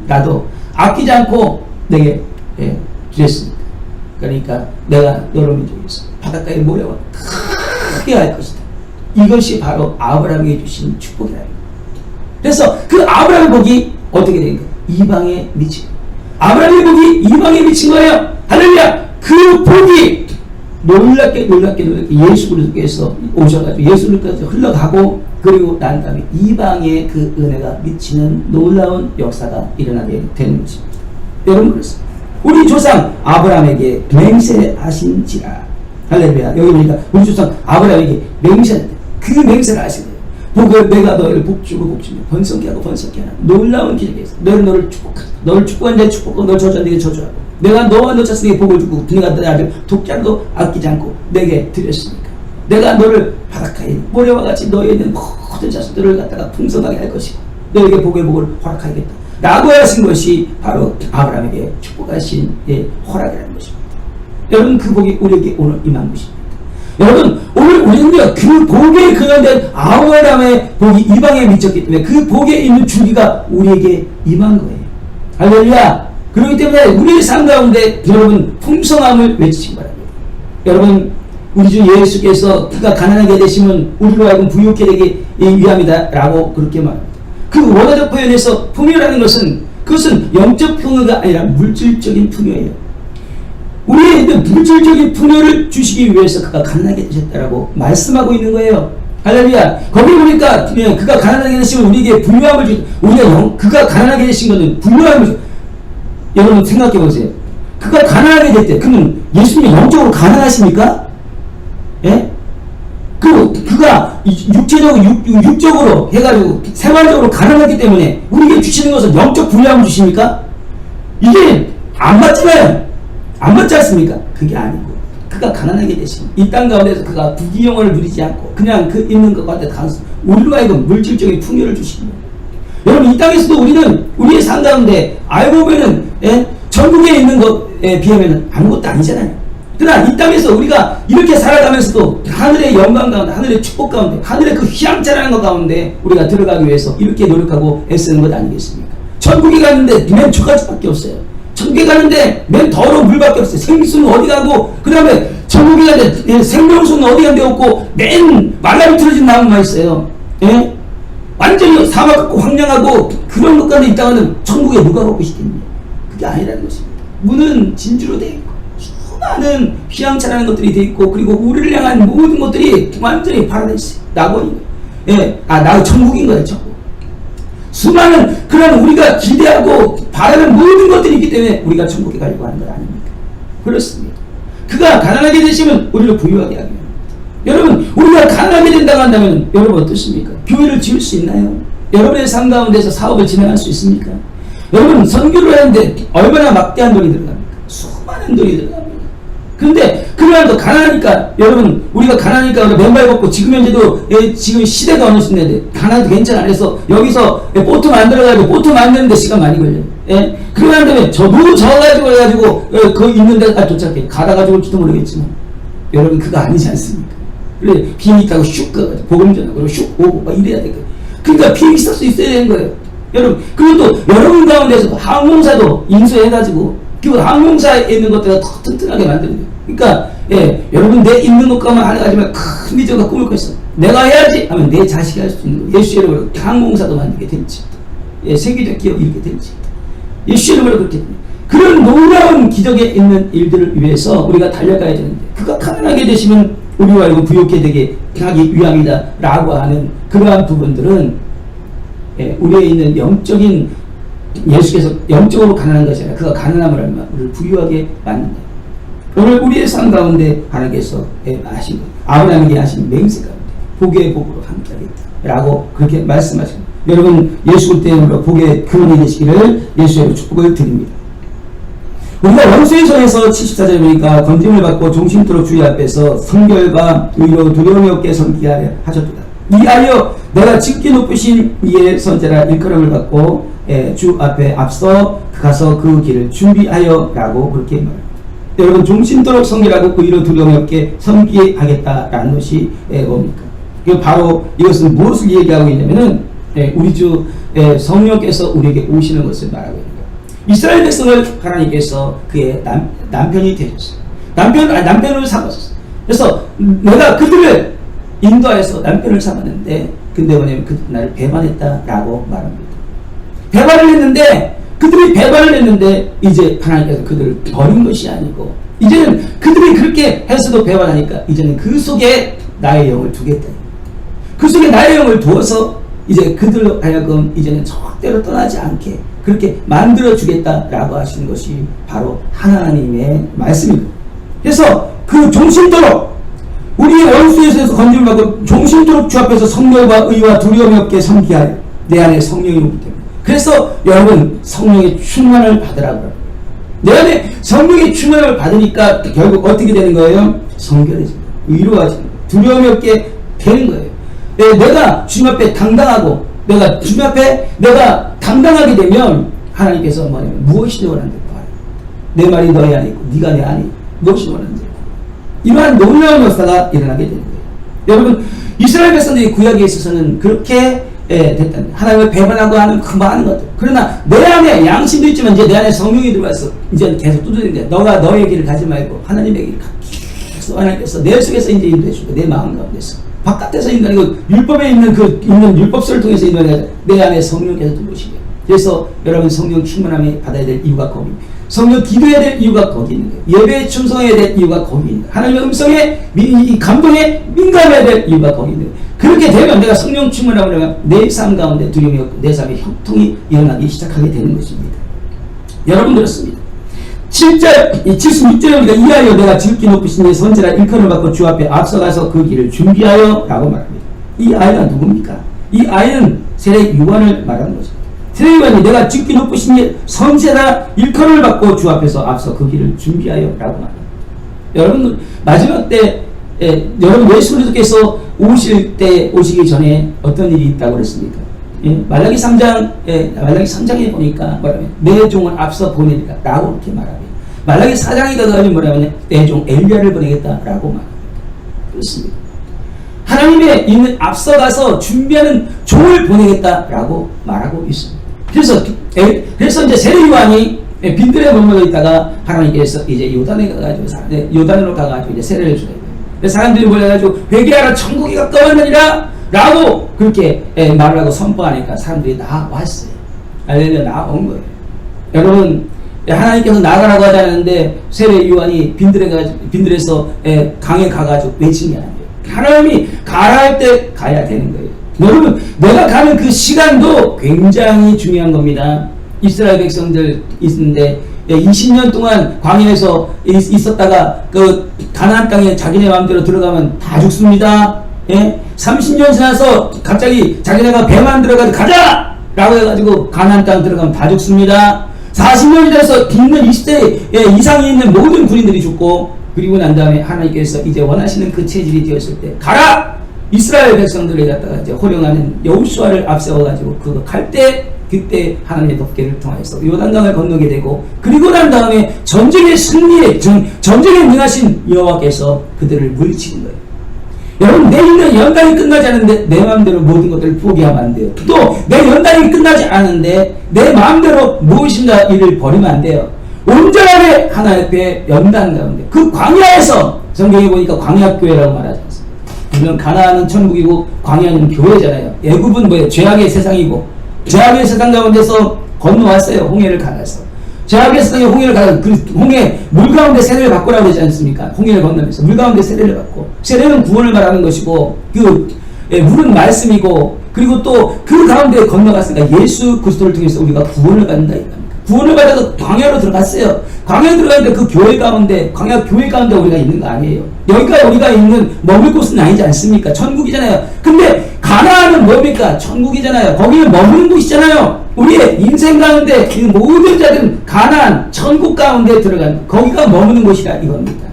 나도 아끼지 않고 내게 주셨으니까. 그러니까 내가 여러 민족에서 바닷가에 모여와 크게 할 것이다. 이것이 바로 아브라함에게 주신 축복이라는 거예요. 그래서 그 아브라함의 복이 어떻게 된 거예요? 이방에 미친 거예요. 아브라함의 복이 이방에 미친 거예요. 할렐루야. 그 복이 놀랍게 예수 그리스도께서 오셔가지고 예수 그리스도께서 흘러가고, 그리고 난 다음에 이방에 그 은혜가 미치는 놀라운 역사가 일어나게 되는 것입니다. 여러분, 그렇습니다. 우리 조상 아브라함에게 맹세하신지라. 할렐루야. 여기 보니까 우리 조상 아브라함에게 그 맹세를 하신 거예요. 복을 내가 너희를 복주고 번성케 하고 놀라운 기적에서 너를 축복하다. 너를 축복한 데 축복하고 너 저주한 데 저주하고, 내가 너와 너 자식에게 복을 주고 네가 내 아들 독자도 아끼지 않고 내게 드렸으니까 내가 너를 바라카이 모래와 같이 너에 있는 모든 자식들을 갖다가 풍성하게 할 것이고 너에게 복을 허락하겠다 라고 하신 것이 바로 아브라함에게 축복하신 허락이라는 것입니다. 여러분, 그 복이 우리에게 오늘 임한 것입니다. 여러분, 오늘 우리는요, 그 복에 근원된 아브라함의 복이 이방에 미쳤기 때문에 그 복에 있는 줄기가 우리에게 임한 거예요. 할렐루야. 그렇기 때문에 우리의 삶 가운데 여러분 풍성함을 외치시기 바랍니다. 여러분, 우리 주 예수께서 그가 가난하게 되시면 우리로 하여금 부유케 되기 위함이다 라고 그렇게 말합니다. 그 원어적 표현에서 풍요라는 것은 그것은 영적 풍요가 아니라 물질적인 풍요예요. 우리의 있는 물질적인 풍요를 주시기 위해서 그가 가난하게 되셨다라고 말씀하고 있는 거예요. 할렐루야. 거기 보니까 그가 가난하게 되시면 우리에게 부유함을 주, 그가 가난하게 되신 것은 부유함을 주. 여러분 생각해 보세요. 그가 가난하게 될 때, 그러면 예수님이 영적으로 가난하십니까? 예? 그가 육적으로 해가지고 생활적으로 가난하기 때문에 우리에게 주시는 것은 영적 부유함을 주십니까? 이게 안 맞잖아요. 안 맞지 않습니까? 그게 아니고, 그가 가난하게 되신 이 땅 가운데서 그가 부귀영화를 누리지 않고 그냥 그 있는 것 가운데 단순 우리로 하여금 물질적인 풍요를 주시는 거예요. 여러분, 이 땅에서도 우리는 우리의 삶 가운데 알고 보면은 전국에 있는 것에 비하면 아무것도 아니잖아요. 그러나 이 땅에서 우리가 이렇게 살아가면서도 하늘의 영광 가운데, 하늘의 축복 가운데, 하늘의 그 휘황찬란한 것 가운데 우리가 들어가기 위해서 이렇게 노력하고 애쓰는 것 아니겠습니까? 천국에 가는데 맨 두 가지밖에 없어요. 천국에 가는데 맨 더러운 물밖에 없어요. 생수는 어디 가고, 그 다음에 천국에 가는데 생명수는 어디 간데 없고, 맨 말라비 틀어진 나무만 있어요. 예? 완전히 사막 같고 황량하고 그런 것 가운데 있다가는 천국에 누가 가고 싶겠느냐? 그게 아니라는 것입니다. 문은 진주로 되어 있고 수많은 휘황찬란한 것들이 되어 있고, 그리고 우리를 향한 모든 것들이 완전히 파라다이스 낙원인 거예요. 예, 천국인 거예요. 천국. 수많은 그런 우리가 기대하고 바라는 모든 것들이 있기 때문에 우리가 천국에 가려고 하는 것 아닙니까? 그렇습니다. 그가 가난하게 되시면 우리를 부유하게 하게 합니다. 여러분, 우리가 가난하게 된다고 한다면 여러분 어떻습니까? 교회를 지을 수 있나요? 여러분의 삶 가운데서 사업을 진행할 수 있습니까? 여러분, 선교를 하는데 얼마나 막대한 돈이 들어갑니까? 수많은 돈이 들어갑니다. 근데 그러나도 가난하니까, 여러분, 우리가 가난하니까 맨발 걷고, 지금 현재도 지금 시대가 어느 시대인데 가난해도 괜찮아. 그래서 여기서 보트 만들어가지고 보트 만드는데 시간 많이 걸려요. 예? 그러고 난 다음에 노루 저어가지고 해가지고 거기 있는 데까지 도착해. 가다가지고 올지도 모르겠지만 여러분, 그거 아니지 않습니까? 그래, 비행기 타고 슉 가가지고 복음 전하고 슉 오고 막 이래야 되거든요. 그러니까 비행기 탈 수 있어야 되는 거예요. 여러분, 그리고 또 여러분 가운데서 항공사도 인수해가지고 그 항공사에 있는 것들을 더 튼튼하게 만드는 거예요. 그러니까 여러분, 내 있는 것과만 하지만 큰 비전과 꿈을 꿨어. 내가 해야지 하면 내 자식이 할 수 있는 거. 예수 이름으로 항공사도 만들게 될지, 세계적 기업 이렇게 될지, 예수 이름으로 그렇게 됩니다. 그런 놀라운 기적에 있는 일들을 위해서 우리가 달려가야 되는데, 그가 가난하게 되시면 우리와 이거 부욕해 되게 하기 위함이다 라고 하는 그러한 부분들은 우리에 있는 영적인, 예수께서 영적으로 가난한 것이 아니라 그가 가난함을 알면 우리를 부유하게 만든다. 오늘 우리의 삶 가운데 하나님께서 하신 것, 아브라함에게 하신 맹세 가운데 복의 복으로 함께하겠다 라고 그렇게 말씀하십니다. 여러분, 예수 그리스도로 복의 근원이 되시기를 예수의 축복을 드립니다. 우리가 원수의서에서 74절에 보니까 건짐을 받고 종신토록 주의 앞에서 성결과 의로 두려움이 없게 섬기게 하려 하셨도다. 이하여 내가 직기 높으신 이의 선제라 일컬음을 받고 주 앞에 앞서 가서 그 길을 준비하여 라고 그렇게 말합니다. 여러분, 종신토록 성결하고 의로 두려움이 없게 섬기하겠다라는 것이 뭡니까? 바로 이것은 무엇을 얘기하고 있냐면은 우리 주 성령께서 우리에게 오시는 것을 말하고 있는 거예요. 이스라엘 백성을 하나님께서 그의 남편이 되셨어요. 남편을 삼았었어요. 그래서 내가 그들을 인도하여서 남편을 삼았는데, 근데 뭐냐면 그들이 나를 배반했다라고 말합니다. 배반을 했는데, 그들이 배반을 했는데 이제 하나님께서 그들을 버린 것이 아니고, 이제는 그들이 그렇게 해서도 배반하니까 이제는 그 속에 나의 영을 두겠다. 그 속에 나의 영을 두어서 이제 그들로 하여금 이제는 절대로 떠나지 않게 그렇게 만들어 주겠다라고 하시는 것이 바로 하나님의 말씀입니다. 그래서 그 종신토록 우리의 원수에서 건짐을 받고 종신토록 주 앞에서 성령과 의와 두려움이 없게 섬기하여 내 안에 성령이 오기 때문에, 그래서 여러분, 성령의 충만을 받으라고. 내 안에 성령의 충만을 받으니까 결국 어떻게 되는 거예요? 성결해집니다. 의로워지는 거예요. 두려움이 없게 되는 거예요. 내가 주님 앞에 당당하고, 내가 주님 앞에 내가 당당하게 되면 하나님께서 뭐냐면 무엇이 원하는지 말해요. 내 말이 너의 안에 있고 네가 내 안에 있고 무엇이 원하는지. 이러한 놀라운 역사가 일어나게 되는 거예요. 여러분, 이스라엘 백성들이 구약에 있어서는 그렇게 됐다. 하나님을 배반하고 하는 그 많은 것들. 그러나 내 안에 양심도 있지만 이제 내 안에 성령이 들어와서 이제 계속 두드리는데, 너가 너의 길을 가지 말고 하나님의 길을 계속 하나님께서 내 속에서 이제 인도해 주고, 내 마음 가운데서 바깥에서 인도하고 율법에 있는 있는 율법서를 통해서 인도하는 내 안에 성령께서 들어오시게. 그래서 여러분, 성령 충만함에 받아야 될 이유가 거기입니다. 성령 기도해야 될 이유가 거기 있는 거예요. 예배에 충성해야 될 이유가 거기 있는 거예요. 하나님의 음성에 이 감동에 민감해야 될 이유가 거기 있는 거예요. 그렇게 되면 내가 성령 충만함을 하면 내 삶 가운데 두려움이 없고 내 삶에 형통이 일어나기 시작하게 되는 것입니다. 여러분, 그렇습니다. 76절에 우리가 이하여 내가 지극히 높으신 이 선지라 일컬음을 받고 주 앞에 앞서가서 그 길을 준비하여 라고 말합니다. 이 아이가 누굽니까? 이 아이는 세례 요한을 말하는 거죠. 세례 요한이 내가 지극히 높으신 이 선지라 일컬음을 받고 주 앞에서 앞서 그 길을 준비하여 라고 말합니다. 여러분, 마지막 때 여러분, 예수 그리스도께서 오시기 전에 어떤 일이 있다고 그랬습니까? 말라기 3장에 보니까 뭐라면 내 종을 앞서 보내리라 라고 이렇게 말합니다. 말라기 4장에 가서 뭐라면 내 종 엘리야를 보내겠다라고 말합니다. 그렇습니다. 하나님의 있는 앞서가서 준비하는 종을 보내겠다라고 말하고 있습니다. 그래서 이제 세례요한이 빈들에 머물러 있다가 하나님께서 이제 요단으로 가가지고 이제 세례를 주는 거예요. 사람들이 몰려가지고 회개하라 천국이 가까웠느니라 라고 그렇게 말을 하고 선포하니까 사람들이 나왔어요. 알레루야, 나온 거예요. 여러분, 하나님께서 나가라고 하지 않았는데 세례요한이 빈들에서 강에 가가지고 외친 게 아니에요. 하나님이 가라 할 때 가야 되는 거예요. 여러분, 내가 가는 그 시간도 굉장히 중요한 겁니다. 이스라엘 백성들 있는데 20년 동안 광야에서 있었다가 그 가나안 땅에 자기네 마음대로 들어가면 다 죽습니다. 30년 지나서 갑자기 자기네가 배만 들어가지고 가자! 라고 해가지고 가나안 땅 들어가면 다 죽습니다. 40년이 돼서 있는 20대 이상이 있는 모든 군인들이 죽고, 그리고 난 다음에 하나님께서 이제 원하시는 그 체질이 되었을 때 가라! 이스라엘 백성들을 갖다가 이제 호령하는 여호수아를 앞세워가지고 그거 갈 때, 그때 하나님의 덮개를 통해서 요단강을 건너게 되고, 그리고 난 다음에 전쟁의 승리에 전쟁에 능하신 여호와께서 그들을 물리치는 거예요. 여러분, 내 있는 연단이 끝나지 않은데 내 마음대로 모든 것들을 포기하면 안 돼요. 또 내 연단이 끝나지 않은데 내 마음대로 무엇인가 일을 버리면 안 돼요. 온전하게 하나님 앞에 연단 가운데 그 광야에서, 성경에 보니까 광야교회라고 말하지 않습니까? 물론 가나안은 천국이고 광야는 교회잖아요. 애굽은 뭐예요? 죄악의 세상이고, 죄악의 세상 가운데서 건너왔어요. 홍해를 갈아서. 죄악의 세상에 홍해를 갈아서 그 홍해 물 가운데 세례를 받고라고 그러지 않습니까? 홍해를 건너면서 물 가운데 세례를 받고, 세례는 구원을 말하는 것이고 물은 말씀이고, 그리고 또 그 가운데 건너갔으니까 예수 그리스도를 통해서 우리가 구원을 받는다 이겁니다. 구원을 받아서 광야로 들어갔어요. 광야에 들어갔는데 그 교회 가운데, 광야 교회 가운데 우리가 있는 거 아니에요. 여기가 우리가 있는 머물 곳은 아니지 않습니까? 천국이잖아요. 근데 가나안은 뭡니까? 천국이잖아요. 거기는 머무는 곳이잖아요. 우리의 인생 가운데 이 모든 자들은 가나안, 천국 가운데 들어간, 거기가 머무는 곳이라 이겁니다.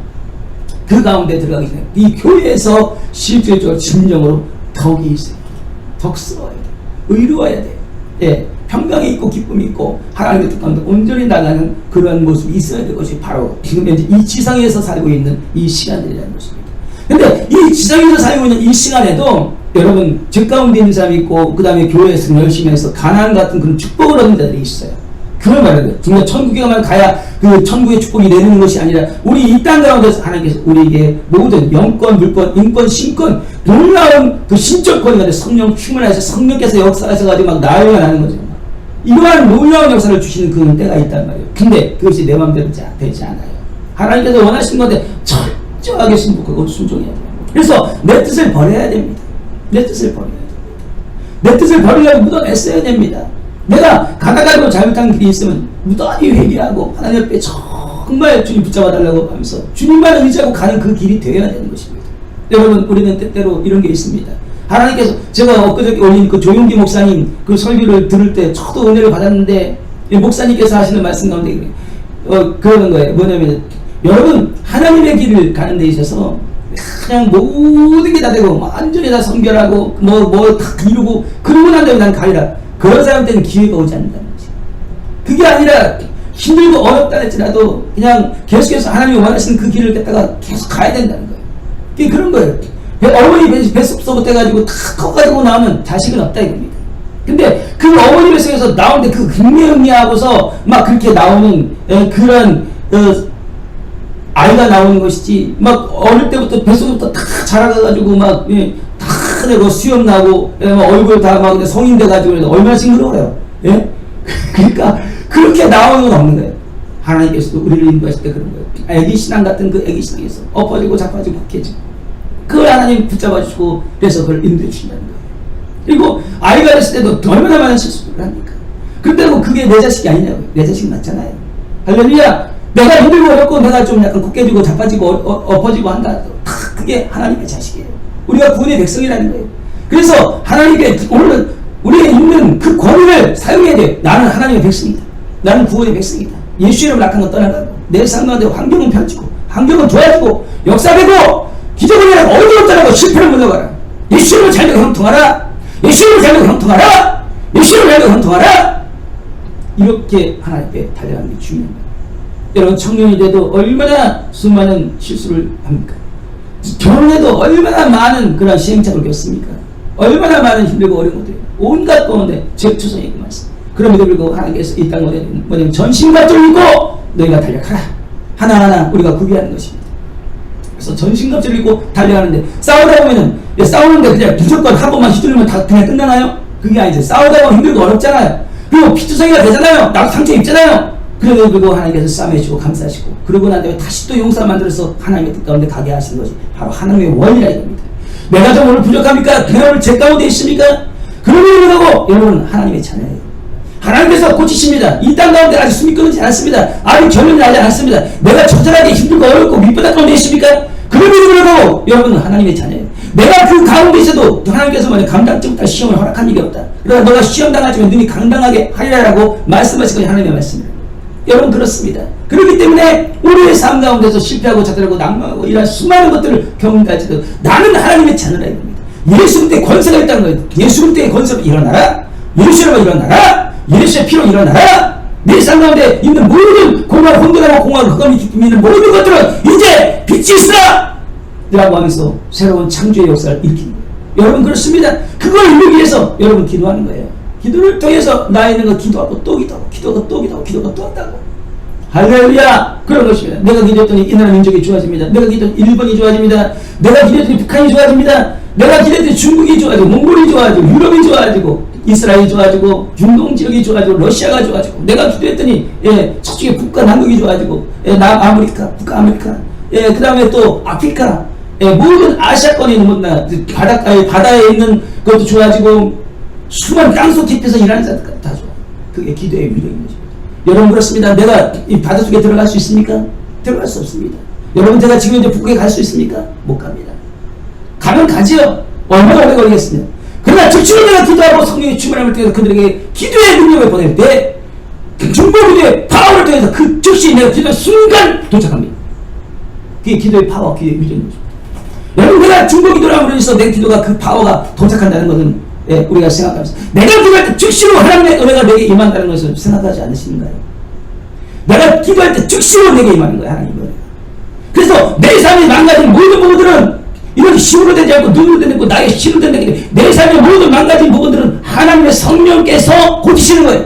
그 가운데 들어가기 전에 이 교회에서 실질적으로 진정으로 덕이 있어요. 덕스러워야 돼요. 의로워야 돼요. 평강이 있고 기쁨이 있고 하나님의 뜻 가운데 온전히 나가는 그러한 모습이 있어야 될 것이 바로 지금 현재 이 지상에서 살고 있는 이 시간들이라는 것입니다. 근데 이 지상에서 살고 있는 이 시간에도 여러분, 제 가운데 있는 사람이 있고, 그 다음에 교회에서 열심히 해서 가나안 같은 그런 축복을 얻는 자들이 있어요. 그걸 말하는 거예요. 천국에 가면 가야 그 천국의 축복이 내리는 것이 아니라, 우리 이 땅 가운데서 하나님께서 우리에게 모든 영권, 물권, 인권, 신권, 놀라운 그 신적 권위가 성령 충만해서 성령께서 역사하셔가지고 막 나열을 하는 거죠. 이러한 놀라운 역사를 주시는 그 때가 있단 말이에요. 근데 그것이 내 마음대로 되지 않아요. 하나님께서 원하시는 건데 철저하게 순복하고 순종해야 돼요. 그래서 내 뜻을 버려야 됩니다. 내 뜻을 버려야 됩니다. 내 뜻을 버리려고 무덤 애써야 됩니다. 내가 가다가도 잘못한 길이 있으면 무던히 회개하고 하나님 앞에 정말 주님 붙잡아 달라고 하면서 주님만 의지하고 가는 그 길이 되어야 되는 것입니다. 여러분, 우리는 때때로 이런 게 있습니다. 하나님께서, 제가 엊그저께 올린 그 조용기 목사님 그 설교를 들을 때 저도 은혜를 받았는데, 목사님께서 하시는 말씀 가운데 그러는 거예요. 뭐냐면, 여러분, 하나님의 길을 가는 데 있어서 그냥 모든 게 다 되고 완전히 다 성결하고 뭐 다 이루고 그러고 난 다음에 난 가리라, 그런 사람한테는 기회가 오지 않는다는 거지. 그게 아니라 힘들고 어렵다 할지라도 그냥 계속해서 하나님이 원하시는 그 길을 갖다가 계속 가야 된다는 거예요. 그게 그런 거예요. 어머니 뱃속부터 해가지고 다 커가지고 나오면 자식은 없다 이겁니다. 근데 그 어머니 뱃속에서 나오는데 그 흥미하고서 막 그렇게 나오는 그런 아이가 나오는 것이지, 막 어릴 때부터 뱃속부터 다 자라가가지고 막 다 내고 수염 나고 얼굴 다 막 성인 돼가지고 얼마나 싱그러워요. 예? 그러니까 그렇게 나오는 건 없는 거예요. 하나님께서도 우리를 인도하실 때 그런 거예요. 애기 신앙 같은 그 애기 신앙에서 엎어지고 자빠지고 복해지고 그걸 하나님 붙잡아 주시고, 그래서 그걸 인도해 주신다는 거예요. 그리고 아이가 됐을 때도 얼마나 많은 실수를 합니까? 그런데도 그게 내 자식이 아니냐고요. 내 자식 맞잖아요. 할렐루야. 내가 힘들고 어렵고 내가 좀 약간 굳게지고 자빠지고 엎어지고 한다, 다 그게 하나님의 자식이에요. 우리가 구원의 백성이라는 거예요. 그래서 하나님께 오늘은 우리가 있는 그 권위를 사용해야 돼요. 나는 하나님의 백성이다. 나는 구원의 백성이다. 예수 이름을 악한 건 떠나가고 내 삶 가운데 환경은 펼치고 환경은 좋아지고 역사되고 기적을 일어나고 어디로 떠나고 실패를 물러가라. 예수 이름을 잘 되고 형통하라. 예수 이름을 잘 되고 형통하라. 메시아를 향해 헌통하라. 이렇게 하나님께 달려가는 게 중요합니다. 여러분 청년이 돼도 얼마나 수많은 실수를 합니까? 결혼해도 얼마나 많은 그런 시행착오를 겪습니까? 얼마나 많은 힘들고 어려운 것들이 온갖 가운데 제초성이 많습니다. 그럼에도 불구하고 하나님께서 이 땅에 뭐냐면 전신과 쫄리고 너희가 달려가라. 하나하나 우리가 구비하는 것입니다. 그래서 전신갑주를 입고 달려가는데 싸우다 보면은 싸우는데 그냥 무조건 한 번만 휘두르면 다 그냥 끝나나요? 그게 아니죠. 싸우다 보면 힘들고 어렵잖아요. 그리고 피투성이가 되잖아요. 나도 상처 입잖아요. 그래도 그리고 하나님께서 싸매주고 감싸시고 그러고 난 다음에 다시 또 용사 만들어서 하나님의 뜻 가운데 가게 하시는 것이 바로 하나님의 원이라 이겁니다. 내가 좀 오늘 부족합니까? 내가 오늘 제 가운데 있습니까? 그러면 이러고 여러분 하나님의 자녀예요. 하나님께서 고치십니다. 이 땅 가운데 아직 숨이 끊어지지 않습니다. 아직 결론이 나지 않습니다. 내가 처절하게 힘들고 어렵고 밑바닥 가운데 있습니까? 그럼에도 불구하고 여러분은 하나님의 자녀예요. 내가 그 가운데 있어도 하나님께서 만약 감당치 못할 시험을 허락한 일이 없다. 그러나 너가 시험 당하지만 능히 강당하게 하리라고 말씀하신 것이 하나님의 말씀입니다. 여러분 그렇습니다. 그렇기 때문에 우리의 삶 가운데서 실패하고 자살하고 낭망하고 이런 수많은 것들을 겪는다지도 나는 하나님의 자녀라 이겁니다. 예수 그리스도의 권세가 있다는 거예요. 예수 그리스도의 권세로 일어나라. 예수로 일어나라. 예수의 피로 일어나라. 내 삶 가운데 있는 모든 공허한 혼돈하고 공허한 흑암이 있는 모든 것들은 이제 빛이 있으라 라고 하면서 새로운 창조의 역사를 일으키는 거예요. 여러분 그렇습니다. 그걸 이루기 위해서 여러분 기도하는 거예요. 기도를 통해서 나 있는 거 기도하고 또 기도하고 기도가 또 기도하고 기도가 또 한다고. 할렐루야. 그런 것입니다. 내가 기도했더니 이 나라 민족이 좋아집니다. 내가 기도했더니 일본이 좋아집니다. 내가 기도했더니 북한이 좋아집니다. 내가 기도했더니 중국이 좋아지고 몽골이 좋아지고 유럽이 좋아지고 이스라엘이 좋아지고 중동 지역이 좋아지고 러시아가 좋아지고 내가 기도했더니 서쪽에 북과 남극이 좋아지고 남아메리카 북아메리카 그 다음에 또 아프리카 모든 아시아권에 있는 바다에 있는 것도 좋아지고 수많은 땅속 깊이에서 일하는 자들까지 다 좋아. 그게 기도의 위력인 거죠. 여러분 그렇습니다. 내가 이 바닷속에 들어갈 수 있습니까? 들어갈 수 없습니다. 여러분 제가 지금 이제 북극에 갈 수 있습니까? 못 갑니다. 가면 가지요. 얼마나 오래 걸리겠습니까? 그러나 즉시로 내가 기도하고 성령의 충만함을 통해서 그들에게 기도의 능력을 보낼 때 중보기도의 파워를 통해서 그 즉시 내가 기도한 순간 도착합니다. 그게 기도의 파워, 기도의 위력인 거죠. 여러분 내가 중보기도를 함으로 해서 내 기도가 그 파워가 도착한다는 것은 우리가 생각하면서 내가 기도할 때 즉시로 하나님의 은혜가 내게 임한다는 것을 생각하지 않으시는가요? 내가 기도할 때 즉시로 내게 임하는 거야 하나님의 은혜가. 그래서 내 삶이 망가진 모든 부분들은 이렇게 힘으로 되지 않고 눈으로 되지 않고 나의 힘으로 된다기 때문에 내 삶의 모든 망가진 부분들은 하나님의 성령께서 고치시는 거예요.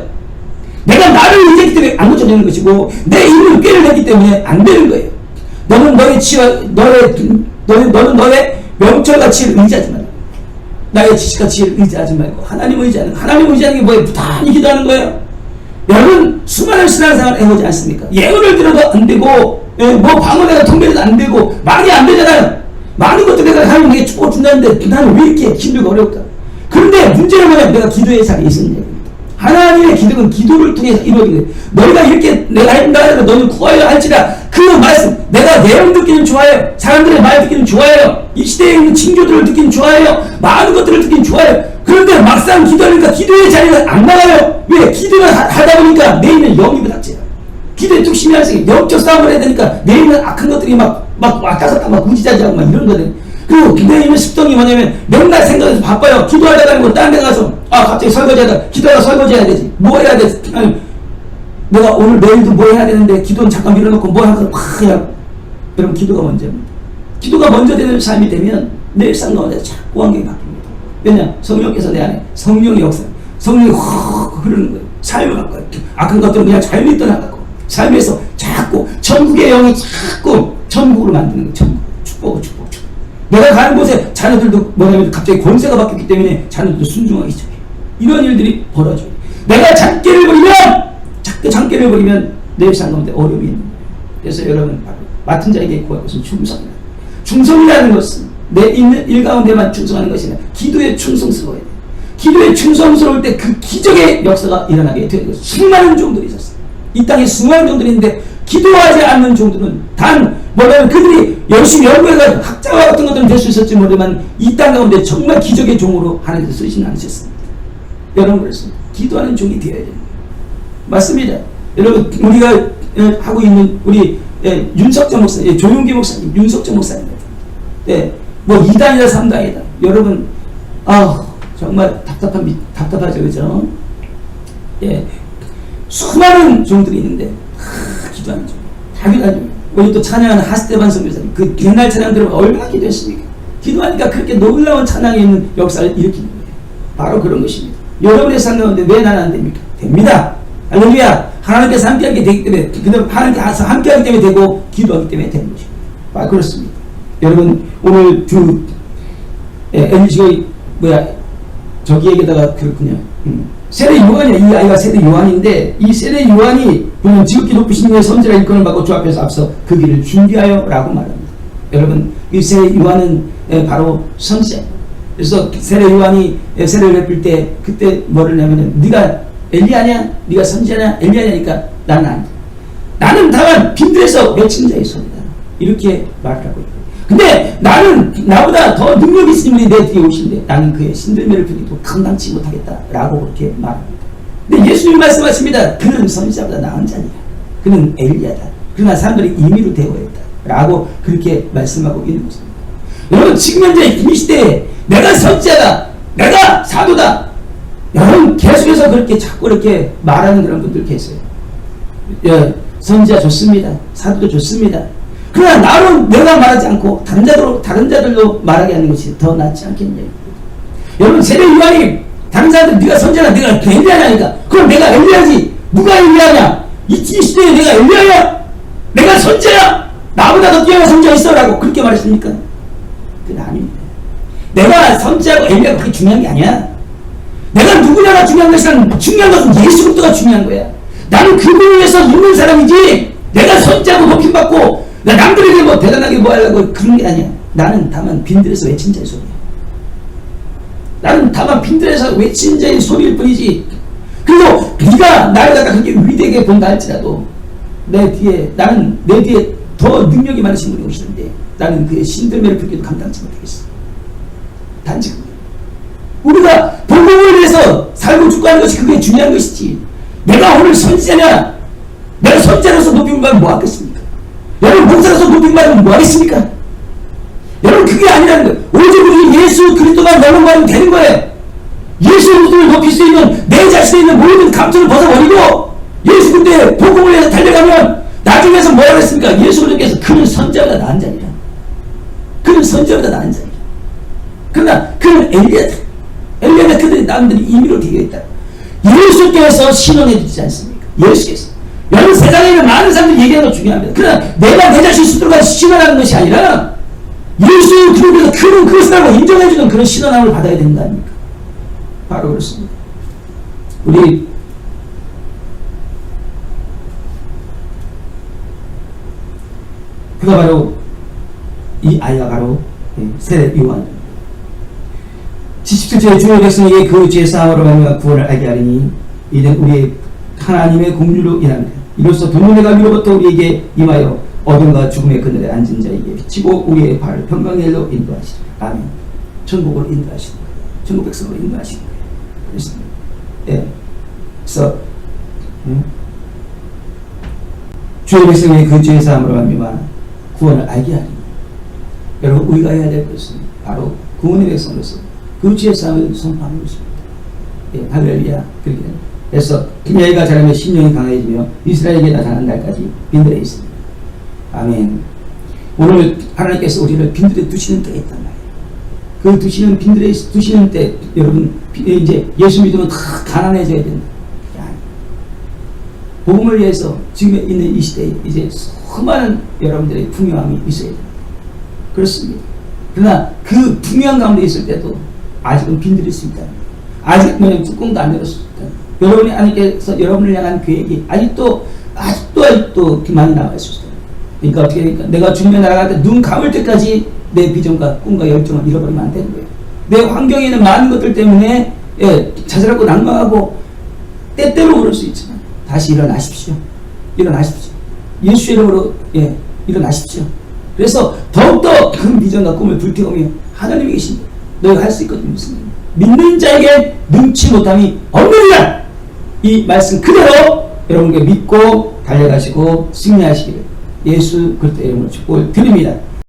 내가 나를 의지했기 때문에 안 고쳐지는 것이고 내 힘을 꾀를 때문에 안 되는 거예요. 너는 너의 치와 너는 너의 명철과 지혜를 의지하지 말고 나의 지식과 지혜를 의지하지 말고 하나님을 의지하는 게 뭐예요? 부단히 기도하는 거예요. 여러분 수많은 신앙생활을 해보지 않습니까? 예언을 들어도 안 되고 뭐 방언에가 통배해도 안 되고 말이 안 되잖아요. 많은 것들 내가 하나님에게 축복을 준다는데 나는 왜 이렇게 힘들고 어려울까? 그런데 문제는 뭐냐면 내가 기도의 삶이 있었느냐. 하나님의 기도는 기도를 통해서 이루어지는 거예요. 너희가 이렇게 내가 한다 해도 너희는 구하여야 할지라 그 말씀 내가 내용 듣기는 좋아해요. 사람들의 말 듣기는 좋아해요. 이 시대에 있는 징조들을 듣기는 좋아해요. 많은 것들을 듣기는 좋아해요. 그런데 막상 기도하니까 기도의 자리가 안 나가요. 왜? 기도를 하다 보니까 내 있는 영이 부닥쳐요. 기도에 뚝심이 안 생겨. 영적 싸움을 해야 되니까 내 있는 악한 것들이 막 왔다 갔다 막 우지자지하고 막 이런 거든. 그리고 내 있는 습성이 뭐냐면 맨날 생각해서 바빠요. 기도하다가 아니고 딴 데 가서 갑자기 설거지하다 기도하다 설거지해야 되지. 뭐 해야 되지? 아니, 내가 오늘 내일도 뭐 해야 되는데 기도는 잠깐 밀어놓고 뭐 하면서 막 해야. 여러분 기도가 먼저입니다. 기도가 먼저 되는 삶이 되면 내 일상 가운데 자꾸 환경이 바뀝니다. 왜냐? 성령께서 내 안에 성령의 역사 성령이 확 흐르는 거예요. 삶을 바꿔요. 악한 것들은 그냥 자연히 떠나가고 삶에서 자꾸 천국의 영이 자꾸 천국으로 만드는 거예요. 천국. 축복. 내가 가는 곳에 자녀들도 뭐냐면 갑자기 권세가 바뀌었기 때문에 자녀들도 순종하기 시작해요. 이런 일들이 벌어져요. 내가 장깨를 버리면 내 일상 가운데 어려움이 있는 거예요. 그래서 여러분 맡은 자에게 구할 것은 충성이다. 충성이라는 것은 내 있는 일 가운데만 충성하는 것이 아니라 기도에 충성스러워야 돼요. 기도에 충성스러울 때 그 기적의 역사가 일어나게 되는 거예요. 수많은 종들이 있었어요. 이 땅에 수많은 종들이 있는데 기도하지 않는 종들은 뭐냐면 그들이 열심히 연구해가지고 학자와 같은 것들은 될 수 있었지 모르지만 이 땅 가운데 정말 기적의 종으로 하나님께서 쓰시지는 않으셨습니다. 여러분 그렇습니다. 기도하는 종이 되어야 됩니다. 맞습니다. 여러분 우리가 하고 있는 우리 윤석정 목사님, 조용기 목사님, 윤석정 목사님 뭐 2단이다 3단이다. 여러분 정말 답답하죠, 그죠? 예, 수많은 종들이 있는데 기도하는 중, 다 기도하는 중. 우리 또 찬양하는 하스테반 선교사님, 그 옛날 찬양 들으면 얼마나 기도했습니까? 기도하니까 그렇게 놀라운 찬양에 있는 역사를 일으키는 거예요. 바로 그런 것입니다. 여러분의 삶 가운데 왜 나는 안 됩니까? 됩니다. 할렐루야. 하나님께서 함께하게 되기 때문에, 그다음 하나님께서 함께하기 때문에 되고, 기도하기 때문에 되는 것입니다. 아, 그렇습니다. 여러분, 오늘 NG가 저기에다가 그렇군요. 세례 요한이야. 이 아이가 세례 요한인데, 이 세례 요한이 보면 지극히 높으신 이의 선지라 일꾼을 받고 주 앞에서 앞서 그 길을 준비하여 라고 말합니다. 여러분, 이 세례 요한은 바로 선지자입니다. 그래서 세례 요한이 세례를 베풀 때 그때 뭐를 하냐면, 네가 엘리야냐? 네가 선지자냐? 엘리야냐니까 나는 아니다. 나는 다만 빈들에서 외치는 자의 소리다. 이렇게 말을 하고 있고, 근데 나는 나보다 더 능력이 있으신 분이 내 뒤에 오신데 나는 그의 신들매를 부리도 감당치 못하겠다라고 그렇게 말합니다. 근데 예수님 말씀하십니다. 그는 선지자보다 나은 자니라. 그는 엘리야다. 그러나 사람들이 임의로 대우했다 라고 그렇게 말씀하고 있는 것입니다. 여러분, 지금 현재 이 시대에 내가 선지자다, 내가 사도다, 여러분 계속해서 그렇게 자꾸 이렇게 말하는 그런 분들 계세요. 예, 선지자 좋습니다, 사도도 좋습니다. 그러나 나는 내가 말하지 않고 다른 자들로 말하게 하는 것이 더 낫지 않겠냐. 여러분, 세례 요한이 다른 사람들 네가 선지자나 내가 엘리야냐니까, 그럼 내가 엘리야지. 누가 엘리야냐? 이 시대에 내가 엘리야야? 내가 선지자야? 나보다 더 뛰어난 선지자 있어라고 그렇게 말했습니까? 그건 아닙니다. 내가 선지자고 엘리야가 그렇게 중요한 게 아니야. 내가 누구냐가 중요한 것이 아니라 중요한 것은 예수 그리스도가 중요한 거야. 나는 그분을 위해서 있는 사람이지, 내가 선지자고 높임받고 나 남들에게 뭐 대단하게 뭐 하려고 그런 게 아니야. 나는 다만 빈들에서 외친 자의 소리야. 나는 다만 빈들에서 외친 자의 소리일 뿐이지. 그리고 네가 나를 갖다 그렇게 위대하게 본다 할지라도 내 뒤에 더 능력이 많으신 분이 오시는데 나는 그의 신들매를 풀기도 감당치 못하겠어. 단지 우리가 복음을 위해서 살고 죽고 하는 것이 그게 중요한 것이지, 내가 오늘 선지자냐, 내가 선지자로서 높임을 받으면 뭐 하겠습니까? 여러분, 목사로서 높임을 받으면 뭐 하겠습니까? 여러분, 그게 아니라는 거예요. 오직 우리 예수 그리스도만 영광받으면 되는 거예요. 예수 그리스도를 높일 수 있는 내 자신에 있는 모든 감정을 벗어버리고 예수 그리스도의 복음을 위해서 달려가면 나중에서 뭐라고 했습니까? 예수 그리스도께서 그는 선지자보다 나은 자니라. 그는 선지자보다 나은 자니라. 그러나 그는 엘리야가 그들이 남들이 임의로 되어있다. 예수께서 신원해 주지 않습니까? 예수께서. 여러분, 세상에 있는 많은 사람들이 얘기하는 거 중요합니다. 그러나 내가 내 자신 스스로가 신원하는 것이 아니라 예수 그리스도께서 그는 그것이라고 인정해주는 그런 신원함을 받아야 되는 거 아닙니까? 바로 그렇습니다. 그가 바로 이 아이가 바로 세례 요한. 77절에 주의 백성에게 그 죄 사함으로 말미암아 구원을 알게 하리니 이는 우리의 하나님의 공유로 인합니다. 이로써 분노가 위로부터 우리에게 임하여 어둠과 죽음의 그늘에 앉은 자에게 비치고 우리의 발을 평강의 길로 인도하시리라. 아멘. 천국으로 인도하시는 거예요. 천국 백성으로 인도하시는 거예요. 그렇습니다. 예. 그래서 주의 백성에게 그 죄 사함으로 말미암아 구원을 알게 하리니, 여러분, 우리가 해야 될 것은 바로 구원의 백성으로서 그 죄 사함을 선포하는 것입니다. 예, 할렐루야. 그렇게 됩니다. 그래서 김야이가 자라며 신령이 강해지며 이스라엘에게 나타난 날까지 빈들에 있습니다. 아멘. 오늘 하나님께서 우리를 빈들에 두시는 때가 있단 말이에요. 그 빈들에 두시는 때, 여러분, 이제 예수 믿으면 다 가난해져야 된다. 복음을 위해서 지금 있는 이 시대에 이제 수많은 여러분들의 풍요함이 있어야 됩니다. 그렇습니다. 그러나 그 풍요한 가운데 있을 때도 아직은 빈들일 수 있다. 아직 뚜껑도 안 열었을 때 여러분이 하나님께서 여러분을 향한 계획이 아직도 많이 남아 있을 때, 그러니까 어떻게 되니까 내가 주님의 나라 갈 때 눈 감을 때까지 내 비전과 꿈과 열정을 잃어버리면 안 되는 거예요. 내 환경에 있는 많은 것들 때문에 좌절하고 낭망하고 때때로 그럴 수 있지만 다시 일어나십시오. 예수의 이름으로 일어나십시오. 그래서 더욱더 큰 비전과 꿈을 불태우며 하나님이 계십니다. 너희가 할 수 있거든. 무슨 믿는 자에게 능치 못함이 없느니라. 이 말씀 그대로 여러분께 믿고 달려가시고 승리하시기를 예수 그리스도의 이름으로 축복을 드립니다.